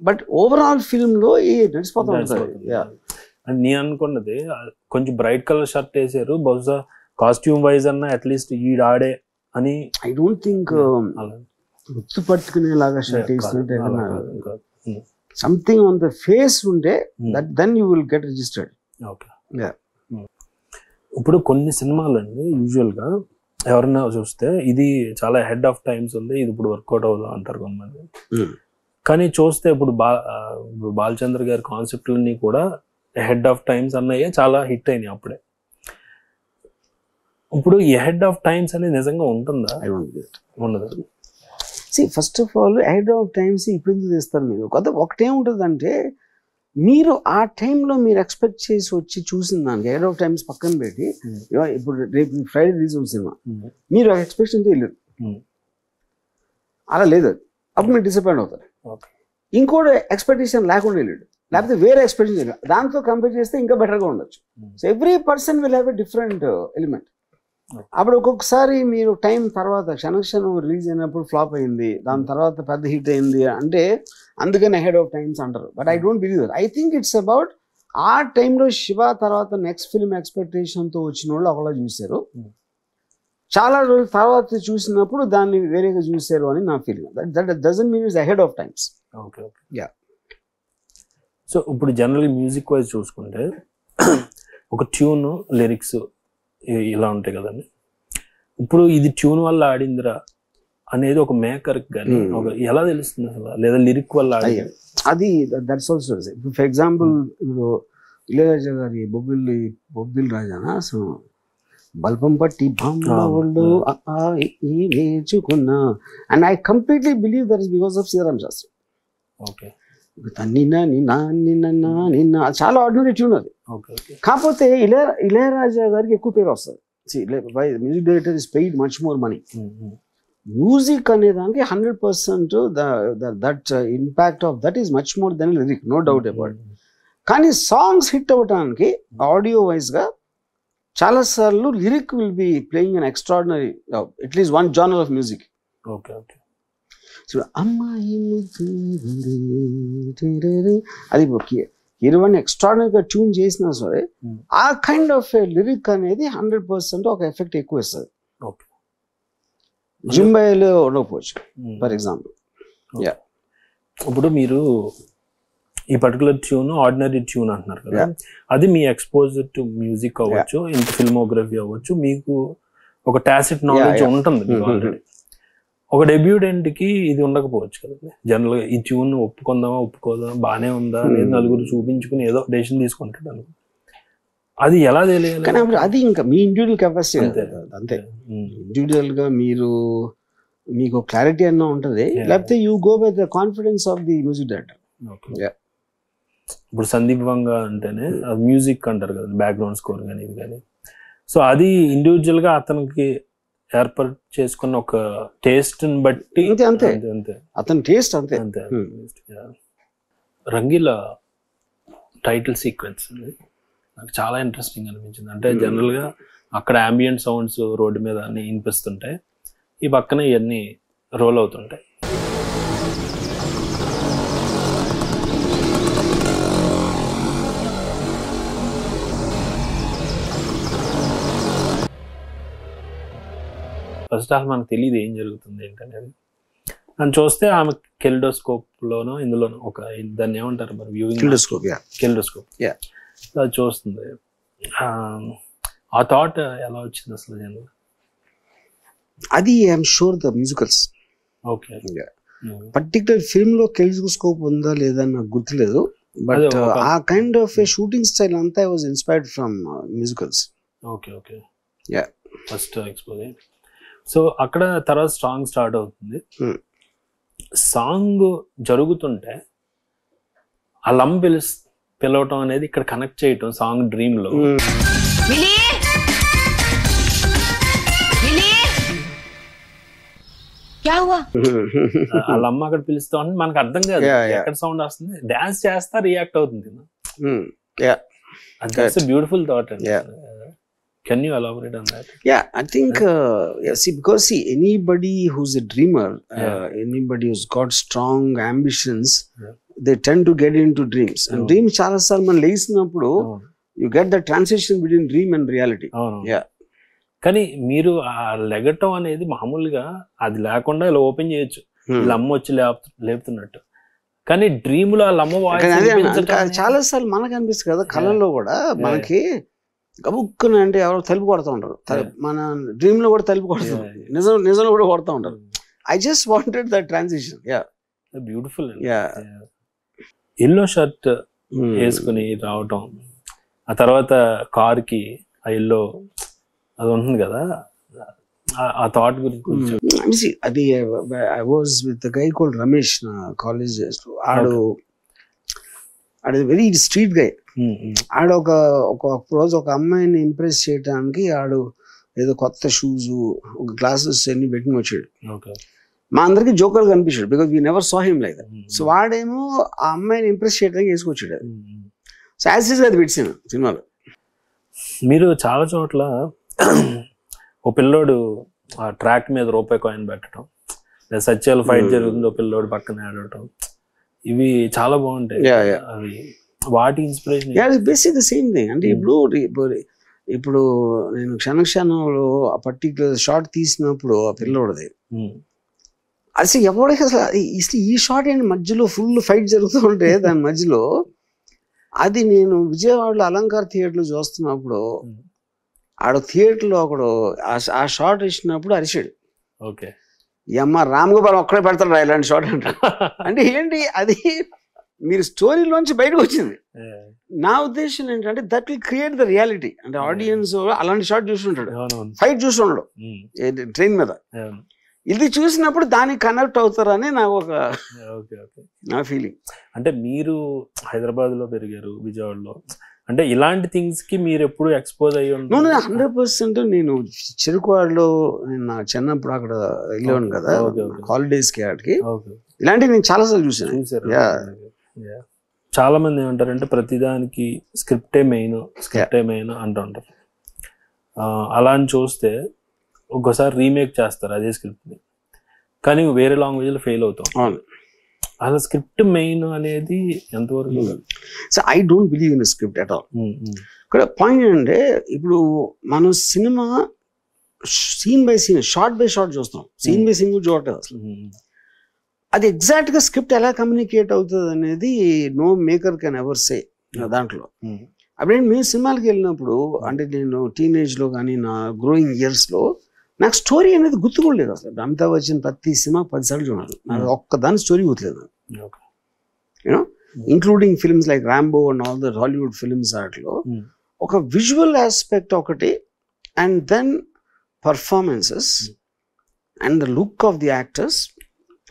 But overall film లో నడిచిపోతా ఉంటుంది. నేను అనుకున్నది కొంచెం బ్రైట్ కలర్ షర్ట్ వేసారు, బహుశా కాస్ట్యూమ్ వైజ్ అన్న అట్లీస్ట్ ఈడు ఆడే అని. ఐ డోంట్ థింక్ గుర్తుపట్టుకునేలాగా షర్ట్ వేసినట్టు సంథింగ్ ఆన్ ద ఫేస్ ఉంటే then you will get registered. ఇప్పుడు కొన్ని సినిమాలు అండి యూజువల్ గా ఎవరైనా చూస్తే ఇది చాలా హెడ్ ఆఫ్ టైమ్స్ ఉంది, ఇది ఇప్పుడు వర్కౌట్ అవుతుంది అంటారు కొంతమంది. కానీ చూస్తే ఇప్పుడు బాలచంద్ర గారి కాన్సెప్ట్లన్నీ కూడా హెడ్ ఆఫ్ టైమ్స్ అన్నయ్యే చాలా హిట్ అయినాయి అప్పుడే. ఇప్పుడు ఈ హెడ్ ఆఫ్ టైమ్స్ అనేది నిజంగా ఉంటుందా? ఉండదు. First of all head of times ఇప్పుడు ఎందుకు తీస్తారు మీరు? ఒకటేముంటుందంటే మీరు ఆ టైంలో మీరు ఎక్స్పెక్ట్ చేసి వచ్చి చూసిన దానికి హెడ్ ఆఫ్ టైమ్స్ పక్కన పెట్టి ఇప్పుడు రేపు ఫ్రైడే రిలీజ్ అవుతుంది సినిమా, మీరు ఎక్స్పెక్టేషన్తో వెళ్ళారు, అలా లేదు, అప్పుడు మీరు డిసప్పాయింట్ అవుతారు. ఇంకోటి ఎక్స్పెక్టేషన్ లేకుండా వెళ్ళాడు, లేకపోతే వేరే ఎక్స్పెక్టేషన్ వెళ్ళాడు, దాంతో కంపేర్ చేస్తే ఇంకా బెటర్గా ఉండొచ్చు. So every person will have a different element. అప్పుడు ఒక్కొక్కసారి మీరు టైం తర్వాత క్షణక్షణం రిలీజ్ అయినప్పుడు ఫ్లాప్ అయింది, దాని తర్వాత పెద్ద హిట్ అయింది అంటే అందుకని అహెడ్ ఆఫ్ టైమ్స్ అంటారు. But I don't believe that. I think it's about ఆ టైంలో శివ తర్వాత నెక్స్ట్ ఫిల్మ్ ఎక్స్పెక్టేషన్తో వచ్చిన వాళ్ళు ఒకలా చూశారు, చాలా రోజుల తర్వాత చూసినప్పుడు దాన్ని వేరేగా చూశారు అని నా feeling. That doesn't mean it's ahead of times. Okay okay yeah. So ఇప్పుడు జనరల్ మ్యూజిక్ వైజ్ చూసుకుంటే ఒక ట్యూన్ లిరిక్స్ ఇలా ఉంటాయి కదండి. ఇప్పుడు ఇది ట్యూన్ వల్ల ఆడిందిరా అనేది ఒక మేకర్ కానీ ఎలా తెలుస్తుంది అసలు, లేదా లిరిక్ వల్ల ఆడింది అది? దట్స్ ఆల్సో ఫర్ ఎగ్జాంపుల్ ఇప్పుడు ఇళయరాజా గారి బొబ్బిల్ రాజానా సో బల్పం పట్టి బాంబు వేచుకున్నా and I completely believe that is because of Sitaram Sastri. Okay, నిన్న చాలా ఆర్డినరీ ట్యూన్ అది. కాకపోతే ఇళయరాజా గారికి ఎక్కువ పేరు వస్తుంది. Music director is paid much more money. Music అనే దానికి 100% that impact of that is much more than lyric, no doubt about. కానీ సాంగ్స్ హిట్ అవ్వటానికి ఆడియో వైజ్ గా చాలా సార్లు lyric will be playing an extraordinary at least one genre of music. Okay okay. అమ్మాయి అది హీరోని ఎక్స్ట్రాడినరీగా ట్యూన్ చేసినా సరే ఆ కైండ్ ఆఫ్ లిరిక్ అనేది 100% ఒక ఎఫెక్ట్ ఎక్కువ ఇస్తుంది. జింబాయిలో ఉండకపోవచ్చు ఫర్ ఎగ్జాంపుల్. ఇప్పుడు మీరు ఈ పర్టికులర్ ట్యూన్ ఆర్డినరీ ట్యూన్ అంటున్నారు కదా, అది మీ ఎక్స్పోజర్ టు మ్యూజిక్ అవ్వచ్చు, ఇంత ఫిల్మోగ్రఫీ అవ్వచ్చు, మీకు ఒక టాసిట్ నాలెడ్జ్ ఉంటుంది మీకు ఆల్రెడీ. ఒక డెబ్యూటెంట్ కి ఇది ఉండకపోవచ్చు కదండి. జనరల్ గా ఈ ట్యూన్ ఒప్పుకుందామా ఒప్పుకోదామా బాగానే ఉందా అనేది నలుగురు చూపించుకుని ఏదో డెసిషన్ తీసుకుంటాడు అనుకో. అది ఎలా తెలియాలి? కానీ అది ఇంకా మీ ఇండివిజువల్ కెపాసిటీ అంతే. ఇండివిజువల్ గా మీకు క్లారిటీ అన్న ఉంటుంది, లేకపోతే you go by the confidence of the music director. ఇప్పుడు సందీప్ వంగ అంటేనే మ్యూజిక్ అంటారు కదా, బ్యాక్గ్రౌండ్ స్కోర్ కానీ ఇది కానీ. సో అది ఇండివిజువల్ గా అతనికి ఏర్పాటు చేసుకున్న ఒక టేస్ట్ ని బట్టి అంతే అతని టేస్ట్ అంతే. రంగీలా టైటిల్ సీక్వెన్స్ నాకు చాలా ఇంట్రెస్టింగ్ అనిపించింది. అంటే జనరల్ గా అక్కడ అంబియంట్ సౌండ్స్ రోడ్డు మీద అన్ని వినిపిస్తుంటాయి, ఈ పక్కన ఇవన్నీ రోల్ అవుతుంటాయి. ఫస్ట్ హాఫ్ మనకు తెలియదు ఏం జరుగుతుంది ఏంటనేది. అని చూస్తే ఆమె కెలిడోస్కోప్ లోనో ఇందులోనో ఒక దాన్ని ఏమంటారు మరి, వ్యూయింగ్ కెలిడోస్కోప్ అది చూస్తుంది. ఆ థాట్ ఎలా వచ్చింది అసలు జనరల్? అది I'm sure the musicals. Okay, particular film లో కెలిడోస్కోప్ ఉందా లేదా నాకు గుర్తులేదు, బట్ ఆ కైండ్ ఆఫ్ షూటింగ్ స్టైల్ అంతా I was inspired from musicals. Okay okay, first expose. So అక్కడ తర్వాత సాంగ్ స్టార్ట్ అవుతుంది. సాంగ్ జరుగుతుంటే ఆ పిలవటం అనేది ఇక్కడ కనెక్ట్ చేయటం సాంగ్ డ్రీమ్ లో. వాళ్ళ అమ్మ అక్కడ పిలుస్తా ఉంటే మనకు అర్థం కాదు ఎక్కడ సౌండ్ వస్తుంది, డాన్స్ చేస్తా రియాక్ట్ అవుతుంది. Beautiful thought. Can you elaborate on that? Yeah, I think because anybody who's a dreamer, anybody who's got strong ambitions, they tend to get into dreams. And dreams చాలా సార్లు మనం లేచినప్పుడు you get the transition between dream and reality. Yeah. కానీ మీరు ఆ లెగటం అనేది మామూలుగా అది లేకుండా ఇలా ఓపెన్ చేయొచ్చు, ఇలా అమ్మ వచ్చి లేపుతున్నట్టు. కానీ డ్రీమ్ లో వాళ్ళ అమ్మ చాలా సార్లు మనకు అనిపిస్తుంది కదా, కళల్లో కూడా మనకి గబుక్కున అంటే ఎవరో తలుపు కొడుతూ ఉంటారు, మన డ్రీమ్ లో కూడా తలుపు కొడుతుంది, నిజంలో కూడా కొడుతూ ఉంటారు. I just wanted that transition. Beautiful. Yellow shirt వేసుకుని రావటం, ఆ తర్వాత కార్ కి ఆ ఎల్లో అది ఉంటుంది కదా, ఆ థాట్ గురించి. అది I was with the guy called Ramesh నా కాలేజ్ డేస్ లో. ఆడు వెరీ స్ట్రీట్ గై. ఆడు ఒక రోజు ఒక అమ్మాయిని ఇంప్రెస్ చేయడానికి ఆడు ఏదో కొత్త షూస్ ఒక గ్లాసెస్ అన్ని పెట్టుకుని వచ్చాడు. మా అందరికి జోకర్ కనిపించాడు, because we never saw him like that. So వాడేమో ఆ అమ్మాయిని ఇంప్రెస్ చేయడానికి వేసుకొచ్చాడు. సో యాజ్ ఈజ్ అది పెట్టాను సినిమాలో. మీరు చాలా చోట్ల ఓ పిల్లోడు ఆ ట్రాక్ మీద రూపాయి కాయిన్ పెట్టడం, లేదా సత్యాలు ఫైట్ జరుగుతుంది ఓ పిల్లోడు పక్కన ఆడటం, ఇవి చాలా బాగుంటాయి. అవి వాటి inspiration basic the same thing. అంటే ఇప్పుడు నేను క్షణంలో ఆ పర్టికులర్ షార్ట్ తీసినప్పుడు ఆ పిల్లోడిది అసలు ఎవరికి అసలు ఈ షార్ట్ ఏంటి మధ్యలో ఫుల్ ఫైట్ జరుగుతూ ఉంటే దాని మధ్యలో అది నేను విజయవాడలో అలంకార్ థియేటర్లో చూస్తున్నప్పుడు ఆడ థియేటర్లో ఒకడు ఆ షార్ట్ ఇచ్చినప్పుడు అరిచాడు. ఓకే, ఈ అమ్మ రామ్ గోపాల్ ఒక్కడే పెడతాడు రా ఇలాంటి షార్ట్ అంటే ఏంటి అది మీరు స్టోరీలోంచి బయటకు వచ్చింది. నా ఉద్దేశం ఏంటంటే that will create the reality. అంటే ఆడియన్స్ అలాంటి షార్ట్ చూస్తుంటాడు, ఫైట్ చూస్తుండడు ట్రైన్ మీద, ఇది చూసినప్పుడు దానికి కనెక్ట్ అవుతారని నాకు ఒక నా ఫీలింగ్. అంటే మీరు హైదరాబాద్ లో పెరిగారు, విజయవాడలో, అంటే ఇలాంటి థింగ్స్ కి మీరు ఎప్పుడు ఎక్స్పోజ్ అయ్యి 100%. నేను చెరుకువాడలో నా చిన్నప్పుడు అక్కడ వెళ్ళాను కదా హాలిడేస్ కి, ఆడికి ఇలాంటివి నేను చాలాసార్లు చూసాను. చాలా మంది ఏమంటారంటే ప్రతిదానికి స్క్రిప్టే మెయిన్ అంటూ ఉంటారు. అలా అని చూస్తే ఒక్కోసారి రీమేక్ చేస్తారు అదే స్క్రిప్ట్ని, కానీ వేరే లాంగ్వేజ్లో ఫెయిల్ అవుతాం. అలా స్క్రిప్ట్ మెయిన్ అనేది ఎంతవరకు? So I don't believe in script at all. ఇక్కడ పాయింట్ ఏంటంటే ఇప్పుడు మనం cinema scene by scene, shot by shot చూస్తాం, సీన్ బై సీన్ చూడటం అసలు. అది ఎగ్జాక్ట్ గా స్క్రిప్ట్ ఎలా కమ్యూనికేట్ అవుతుంది అనేది no maker can ever say దాంట్లో. అప్పుడే మేము సినిమాలకి వెళ్ళినప్పుడు, అంటే నేను టీనేజ్ లో కానీ నా గ్రోయింగ్ ఇయర్స్ లో నాకు స్టోరీ అనేది గుర్తుకోలేదు అసలు. అమితాబ్ బచ్చన్ ప్రతి సినిమా 10 సార్లు చూడాలి, నాకు ఒక్కదాని స్టోరీ గుర్తులేదు. You know including films like Rambo and all the Hollywood films, వాటిలో ఒక విజువల్ ఆస్పెక్ట్ ఒకటి, and then performances and the look of the actors,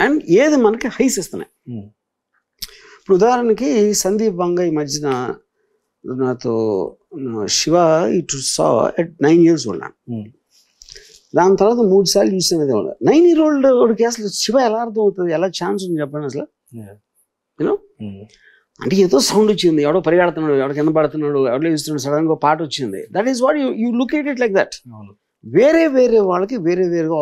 and ఏది మనకి హైస్ ఇస్తున్నాయి. ఇప్పుడు ఉదాహరణకి సందీప్ బంగా ఈ మధ్యన నాతో Shiva it saw at 9 years old. దాని తర్వాత 3 సార్లు చూసాను. అదే 9 year old వాడికి అసలు శివ ఎలా అర్థం అవుతుంది, ఎలా ఛాన్స్ ఉంది చెప్పండి అసలు. యూనో అంటే ఏదో సౌండ్ వచ్చింది, ఎవడో పరిగెడుతున్నాడు, ఎవడో కింద పడుతున్నాడు, ఎవడో ఇస్తున్నాడు, సడన్గా ఒక పాట వచ్చింది. That is what you look at it like that. వేరే వేరే వాళ్ళకి వేరే వేరేగా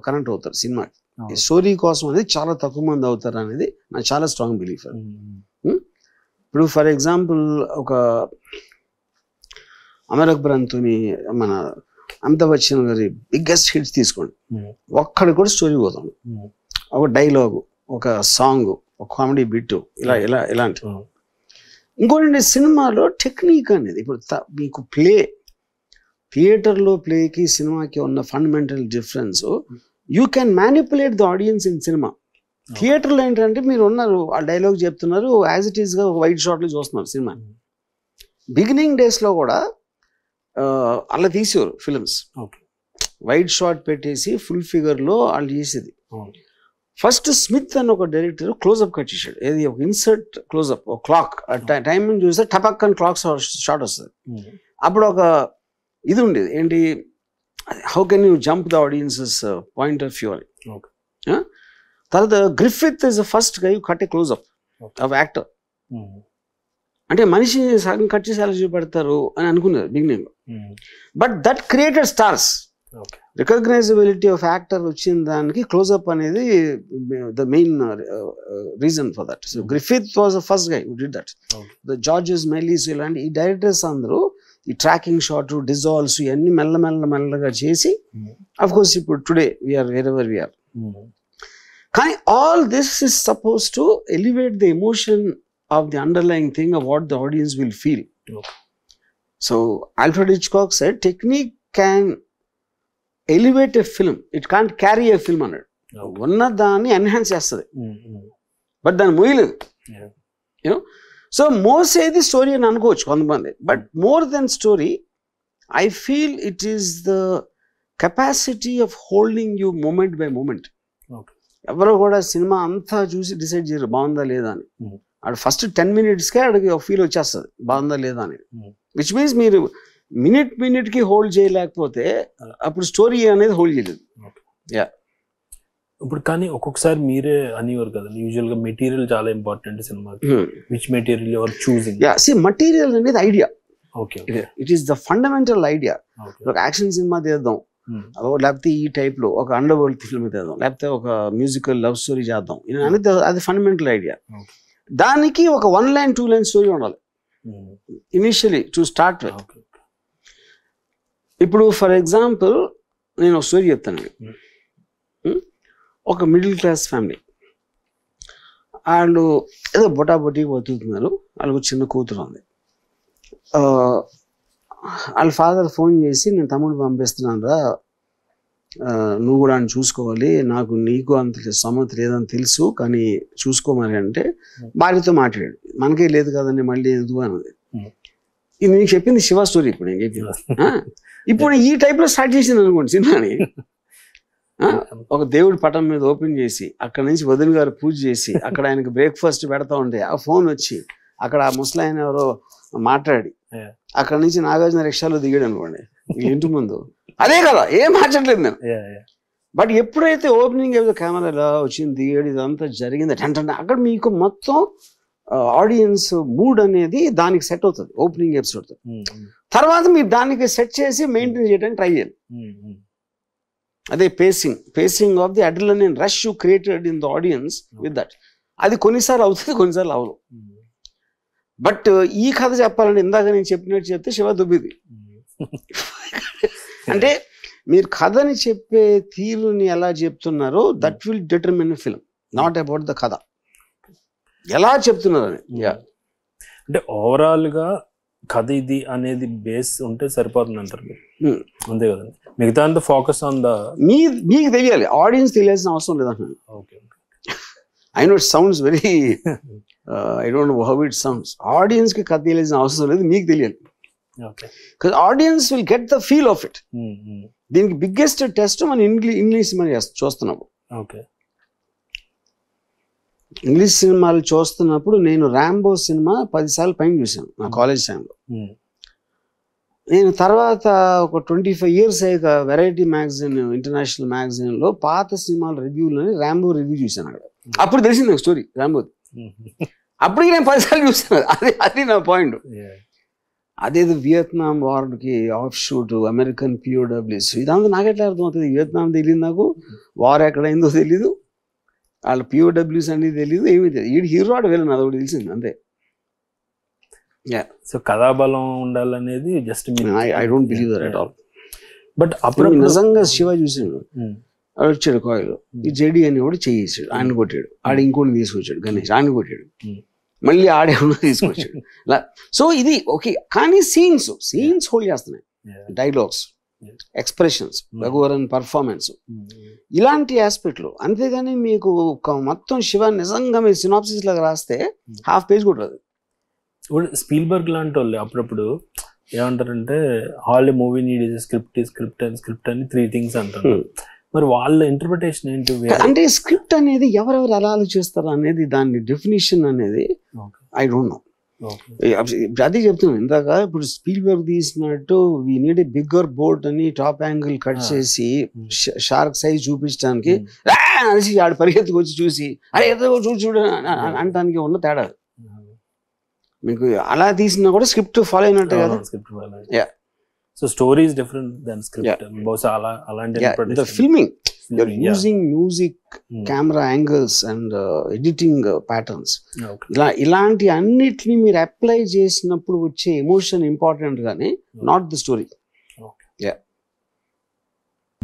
కనెక్ట్ అవుతారు సినిమాకి. స్టోరీ కోసం అనేది చాలా తక్కువ మంది అవుతారు అనేది నాకు చాలా స్ట్రాంగ్ బిలీఫ్. ఇప్పుడు ఫర్ ఎగ్జాంపుల్ ఒక అమర్ అక్బర్ అంతోని, మన అమితాబ్ బచ్చన్ గారి బిగ్గెస్ట్ హిట్స్ తీసుకోండి, ఒక్కడికి కూడా స్టోరీ పోతాం. ఒక డైలాగు, ఒక సాంగ్, ఒక కామెడీ బిట్, ఇలా ఇలా ఇలాంటి. ఇంకోటి సినిమాలో టెక్నిక్ అనేది, ఇప్పుడు మీకు ప్లే, థియేటర్లో ప్లేకి సినిమాకి ఉన్న fundamental difference, you can manipulate the audience in cinema. థియేటర్లో ఏంటంటే మీరు ఉన్నారు, ఆ డైలాగ్ చెప్తున్నారు, యాజ్ ఇట్ ఈస్గా వైట్ షాట్లో చూస్తున్నారు సినిమా. బిగినింగ్ డేస్లో కూడా అలా తీసేవారు ఫిల్మ్స్, వైట్ షాట్ పెట్టేసి ఫుల్ ఫిగర్లో వాళ్ళు చేసేది. ఫస్ట్ స్మిత్ అని ఒక డైరెక్టర్ క్లోజ్అప్ కట్ చేశాడు, ఏది ఒక ఇన్సర్ట్ క్లోజ్అప్, ఒక క్లాక్ టైమింగ్ చూస్తే టపక్ అని క్లాక్ షాట్ వస్తుంది. అప్పుడు ఒక ఇది ఉండేది ఏంటి, how can you jump the audience's point of view అని. తర్వాత Griffith is the first guy cut a closeup of actor. అంటే మనిషి సగం కట్ చేసి ఎలా చూపెడతారు అని అనుకున్నారు beginning. But that created stars. Recognisability of actor వచ్చిన దానికి క్లోజ్అప్ అనేది the main reason for that. So Griffith was the first guy who did that. The Georges Melies ఇలాంటి ఈ డైరెక్టర్స్ అందరూ ఈ ట్రాకింగ్ షాట్, డిజాల్వ్స్ ఇవన్నీ మెల్లగా చేసి, అఫ్ కోర్స్ ఇప్పుడు today we're wherever we're. కానీ all this is supposed to elevate the emotion of the underlying thing of what the audience will feel. So Alfred Hitchcock said technique can elevate a film, it can't carry a film on it. Vanna dani enhance chestadi, but dan moyiladu. You know, so more say the story అని అనుకోవచ్చు కొంతమంది, but more than story I feel it is the capacity of holding you moment by moment. ఎవరో కూడా cinema అంతా చూసి decide చేయరు బాగుందా లేదా అని. అక్కడ ఫస్ట్ 10 minutesకే అక్కడికి ఒక ఫీల్ వచ్చేస్తుంది బాగుందా లేదా అని. విచ్ మీన్స్ మీరు మినిట్కి హోల్డ్ చేయలేకపోతే అప్పుడు స్టోరీ అనేది హోల్డ్ చేయలేదు. యా, ఇప్పుడు కానీ ఒక్కొక్కసారి మీరే అనేవారు కదా, యూజువల్గా మెటీరియల్ చాలా ఇంపార్టెంట్ సినిమాకి. Which material your choosing? Yeah, see material అనేది idea. Okay, it is the fundamental idea. ఒక యాక్షన్ సినిమా తీద్దాం, లేకపోతే ఈ టైప్లో ఒక అండర్ వరల్డ్ ఫిల్మ్ తీద్దాం, లేకపోతే ఒక మ్యూజికల్ లవ్ స్టోరీ చేద్దాం అనేది అది ఫండమెంటల్ ఐడియా. దానికి ఒక 1 line 2 line స్టోరీ ఉండాలి ఇనిషియలీ టు స్టార్ట్ విత్. ఇప్పుడు ఫర్ ఎగ్జాంపుల్ నేను ఒక స్టోరీ చెప్తాను. ఒక మిడిల్ క్లాస్ ఫ్యామిలీ, వాళ్ళు ఏదో బొటాబొటీకి బతుకుతున్నారు. వాళ్ళకు చిన్న కూతురు ఉంది. వాళ్ళ ఫాదర్ ఫోన్ చేసి, నేను తమ్ముడు పంపిస్తున్నాను రా, నువ్వు కూడా ఆయన చూసుకోవాలి, నీకు అంత సమ్మతి లేదని తెలుసు కానీ చూసుకోమని అంటే భార్యతో మాట్లాడాడు. మనకే లేదు కదండి మళ్ళీ ఎందుకు అన్నది. ఇది నేను చెప్పింది శివ స్టోరీ. ఇప్పుడు నేను చెప్పింది ఇప్పుడు ఈ టైప్లో స్టార్ట్ చేసింది అనుకోండి సినిమాని. ఒక దేవుడి పటం మీద ఓపెన్ చేసి, అక్కడ నుంచి వదిన గారు పూజ చేసి, అక్కడ ఆయనకు బ్రేక్ఫాస్ట్ పెడతా ఉంటే ఆ ఫోన్ వచ్చి, అక్కడ ఆ ముసలాయన ఎవరో మాట్లాడి, అక్కడ నుంచి నాగార్జున రిక్షాలో దిగాడు అనుకోండి ఇంటి ముందు. అదే కదా, ఏం మార్చట్లేదు నేను. బట్ ఎప్పుడైతే ఓపెనింగ్ ఏదో కెమెరా ఇలా వచ్చింది, దిగాడు, ఇదంతా జరిగింది అంటే అక్కడ మీకు మొత్తం ఆడియన్స్ మూడ్ అనేది దానికి సెట్ అవుతుంది ఓపెనింగ్ ఎపిసోడ్. తర్వాత మీరు దానికి సెట్ చేసి మెయింటైన్ చేయడానికి ట్రై చేయాలి. అదే facing of the adrenaline rush you created in the audience with that. అది కొన్నిసార్లు అవుతుంది, కొన్నిసార్లు అవ్వదు. బట్ ఈ కథ చెప్పాలంటే ఇందాక నేను చెప్పినట్టు చెప్తే శివ దుబ్బిది. అంటే మీరు కథని చెప్పే తీరుని ఎలా చెప్తున్నారో that will determine film, not about the కథ ఎలా చెప్తున్నారని. అంటే ఓవరాల్ గా కథ ఇది అనేది బేస్ ఉంటే సరిపోతుంది అంటారు మీరు, అంతే కదండి? మిగతా అంతా ఫోకస్ ఆన్ ద మీకు తెలియాలి, ఆడియన్స్ తెలియాల్సిన అవసరం లేదంటున్నాను. Okay, I know it sounds very I don't know how it sounds. Audience కి కథ తెలియాల్సిన అవసరం లేదు, మీకు తెలియాలి. Because audience will get the feel of it. దీనికి బిగ్గెస్ట్ టెస్ట్ మన ఇంగ్లీష్ సినిమా చూస్తున్నాము. ఇంగ్లీష్ సినిమాలు చూస్తున్నప్పుడు నేను ర్యాంబో సినిమా 10 సార్లు పైన చూశాను నా కాలేజ్ టైంలో. నేను తర్వాత ఒక 25 years అయ్యాక వెరైటీ మ్యాగజైన్, ఇంటర్నేషనల్ మ్యాగజైన్లో పాత సినిమాల రివ్యూలని ర్యాంబో రివ్యూ చూశాను అక్కడ. అప్పుడు తెలిసింది నాకు స్టోరీ ర్యాంబో. అప్పటికి నేను 10 సార్లు చూశాను. అది నా పాయింట్. అదేదో వియత్నాం వార్కి ఆఫ్ షూట్, అమెరికన్ POWs, ఇదంతా నాకెట్లా అర్థమవుతుంది? వియత్నాం తెలియదు నాకు, వార్ ఎక్కడైందో తెలీదు, వాళ్ళ POWs అనేది తెలీదు, ఏమీ తెలియదు. ఈ హీరో ఆడ వెళ్ళను, అదొకటి తెలిసింది అంతే. సో కథాబలం ఉండాలనేది just I don't believe that at all. But అప్పుడు నిజంగా శివ చూసాను, వచ్చాడు కాయలు, ఈ జేడి అని కూడా చేసాడు, ఆయన కొట్టాడు, ఆడ ఇంకోటి తీసుకొచ్చాడు గణేష్, ఆయన కొట్టాడు, మళ్ళీ ఆడేమన్నా తీసుకొచ్చాడు. సో ఇది ఓకే. కానీ సీన్స్ హోల్డ్ చేస్తున్నాయి, డైలాగ్స్, ఎక్స్ప్రెషన్స్, రఘువరన్ పర్ఫార్మెన్స్, ఇలాంటి ఆస్పెక్ట్లు. అంతేగాని మీకు మొత్తం శివ నిజంగా మీరు సినాప్సిస్ లాగా రాస్తే ½ పేజ్ కూడా రాదు. స్పీల్బర్గ్ లాంటి వాళ్ళు అప్పుడప్పుడు ఏమంటారంటే Hollywood movie need is script అని 3 things అంటారు. మరి వాళ్ళ ఇంటర్ప్రిటేషన్ ఏంటి? అంటే స్క్రిప్ట్ అనేది ఎవరెవరు ఎలా ఆలోచిస్తారు అనేది దాని డెఫినేషన్ అనేది ఐ డోంట్ నో. అది చెప్తున్నాను ఇందాక. ఇప్పుడు స్పీల్బర్గ్ తీసినట్టు we need a bigger boat అని టాప్ యాంగిల్ కట్ చేసి షార్క్ సైజ్ చూపించడానికి అనేసి ఆడు పరిగెత్తుకు వచ్చి చూసి అరే ఏదో చూడు అనటానికి ఉన్న తేడా. మీకు అలా తీసినా కూడా స్క్రిప్ట్ ఫాలో అయినట్టే కదా. So story is different than script. బహుశా అలాంటి filming, you're using music, camera angles and editing patterns. ఇలాంటి అన్నిటిని మీరు అప్లై చేసినప్పుడు వచ్చే ఎమోషన్ ఇంపార్టెంట్ గానీ not the story.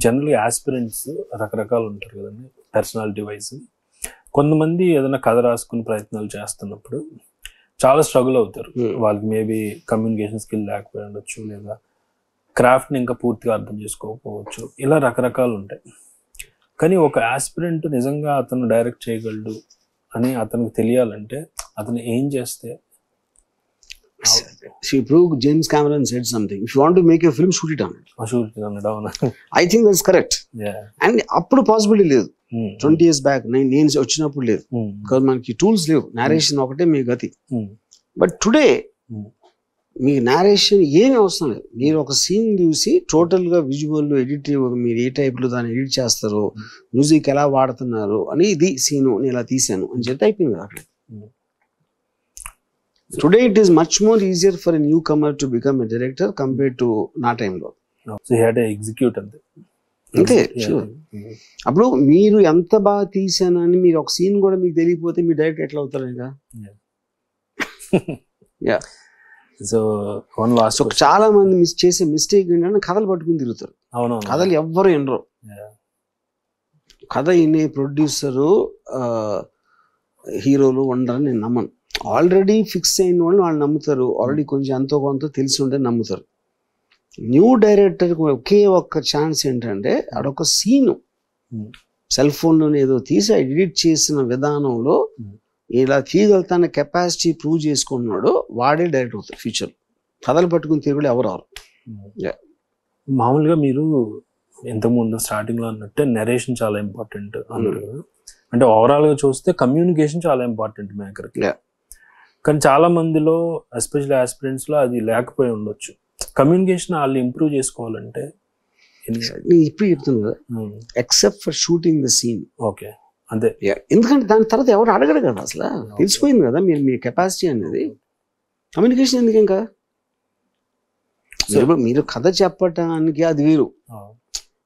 Generally aspirants రకరకాలు ఉంటారు కదండి, పర్సనాలిటీ వైజ్. కొంతమంది ఏదైనా కథ రాసుకునే ప్రయత్నాలు చేస్తున్నప్పుడు చాలా స్ట్రగుల్ అవుతారు. వాళ్ళకి మేబీ కమ్యూనికేషన్ స్కిల్ లేకపోయి ఉండొచ్చు, లేదా క్రాఫ్ట్ని ఇంకా పూర్తిగా అర్థం చేసుకోకపోవచ్చు, ఇలా రకరకాలు ఉంటాయి. కానీ ఒక ఆస్పిరెంట్ నిజంగా అతను డైరెక్ట్ చేయగలడు అని అతనికి తెలియాలంటే అతను ఏం చేస్తే? ఇప్పుడు James Cameron said something, if you want to make a film shoot it on it. I think that's correct. And అప్పుడు పాసిబిలిటీ లేదు, 20 years బ్యాక్ నేను వచ్చినప్పుడు లేదు, బికాజ్ మనకి టూల్స్ లేవు, నేరేషన్ ఒకటే మీ గతి. బట్ టుడే మీ నేరేషన్ ఏమి అవసరం లేదు. మీరు ఒక సీన్ చూసి టోటల్గా విజువల్ ఎడిట్, మీరు ఏ టైప్లో దాన్ని ఎడిట్ చేస్తారు, మ్యూజిక్ ఎలా వాడుతున్నారు అని, ఇది సీను నేను ఇలా తీసాను అని చెప్పి అయిపోయింది కదా అక్కడ. Today it is much more easier for a newcomer to become a director compare to నా టైంలో. ఎగ్జిక్యూట్ అంతే. అప్పుడు మీరు ఎంత బాగా తీసానని మీరు ఒక సీన్ కూడా మీకు తెలియకపోతే మీ డైరెక్టర్ ఎట్లా అవుతారు? ఇంకా సో చాలా మంది చేసే మిస్టేక్ ఏంటంటే కథలు పట్టుకుని తిరుగుతారు. కథలు ఎవ్వరు వినరు. కథ వినే ప్రొడ్యూసరు హీరోలు ఉండరని నేను నమ్మను. ఆల్రెడీ ఫిక్స్ అయిన వాళ్ళు నమ్ముతారు, ఆల్రెడీ కొంచెం ఎంతో కొంత తెలిసి ఉంటే నమ్ముతారు. న్యూ డైరెక్టర్కి ఒకే ఒక్క ఛాన్స్ ఏంటంటే అడొక సీను సెల్ ఫోన్లోనే ఏదో తీసి ఎడిట్ చేసిన విధానంలో ఇలా తీయగలుగుతానే కెపాసిటీ ప్రూవ్ చేసుకున్నాడు, వాడే డైరెక్ట్ అవుతారు ఫ్యూచర్. కథలు పట్టుకుని తిరుగుడు ఎవరు అవరు. మామూలుగా మీరు ఇంతకుముందు స్టార్టింగ్లో అన్నట్టే నెరేషన్ చాలా ఇంపార్టెంట్ అన్నారు కదా. అంటే ఓవరాల్గా చూస్తే కమ్యూనికేషన్ చాలా ఇంపార్టెంట్ మేకర్కి. కానీ చాలా మందిలో ఎస్పెషల్లీ ఆస్పిరెంట్స్లో అది లేకపోయి ఉండొచ్చు. కమ్యూనికేషన్ వాళ్ళు ఇంప్రూవ్ చేసుకోవాలంటే నేను ఇప్పుడు చెప్తాను కదా, except for shooting the scene. Okay, అంతే. ఎందుకంటే దాని తర్వాత ఎవరు అడగడు కదా, అసలు తెలిసిపోయింది కదా మీ కెపాసిటీ అనేది. కమ్యూనికేషన్ ఎందుకు ఇంకా? మీరు కథ చెప్పటానికి అది వేరు,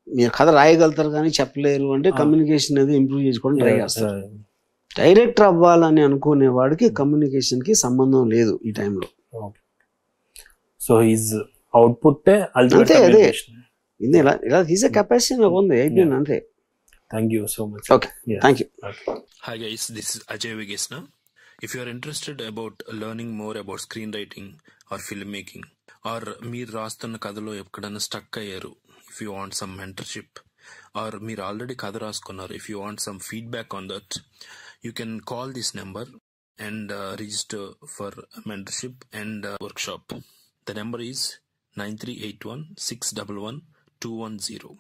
మీరు కథ రాయగలుగుతారు కానీ చెప్పలేరు అంటే కమ్యూనికేషన్ అనేది ఇంప్రూవ్ చేసుకోవడం ట్రై చేస్తారు. డైరెక్టర్ అవ్వాలని అనుకునే వాడికి కమ్యూనికేషన్కి సంబంధం లేదు ఈ టైంలో. సో హిజ్ అవుట్పుట్ అంతే, అదే ఇలా తీసే కెపాసిటీ నాకు ఉంది, అయిపోయింది అంతే. Thank you so much. Okay, thank you. Hi guys, this is Ajay Vigesna. If you are interested about learning more about screenwriting or filmmaking, or meer raastunna kadalo ekkadana stuck ayyaru, if you want some mentorship, or meer already kada raskunnaru, if you want some feedback on that, you can call this number and register for a mentorship and workshop. The number is 9381611210.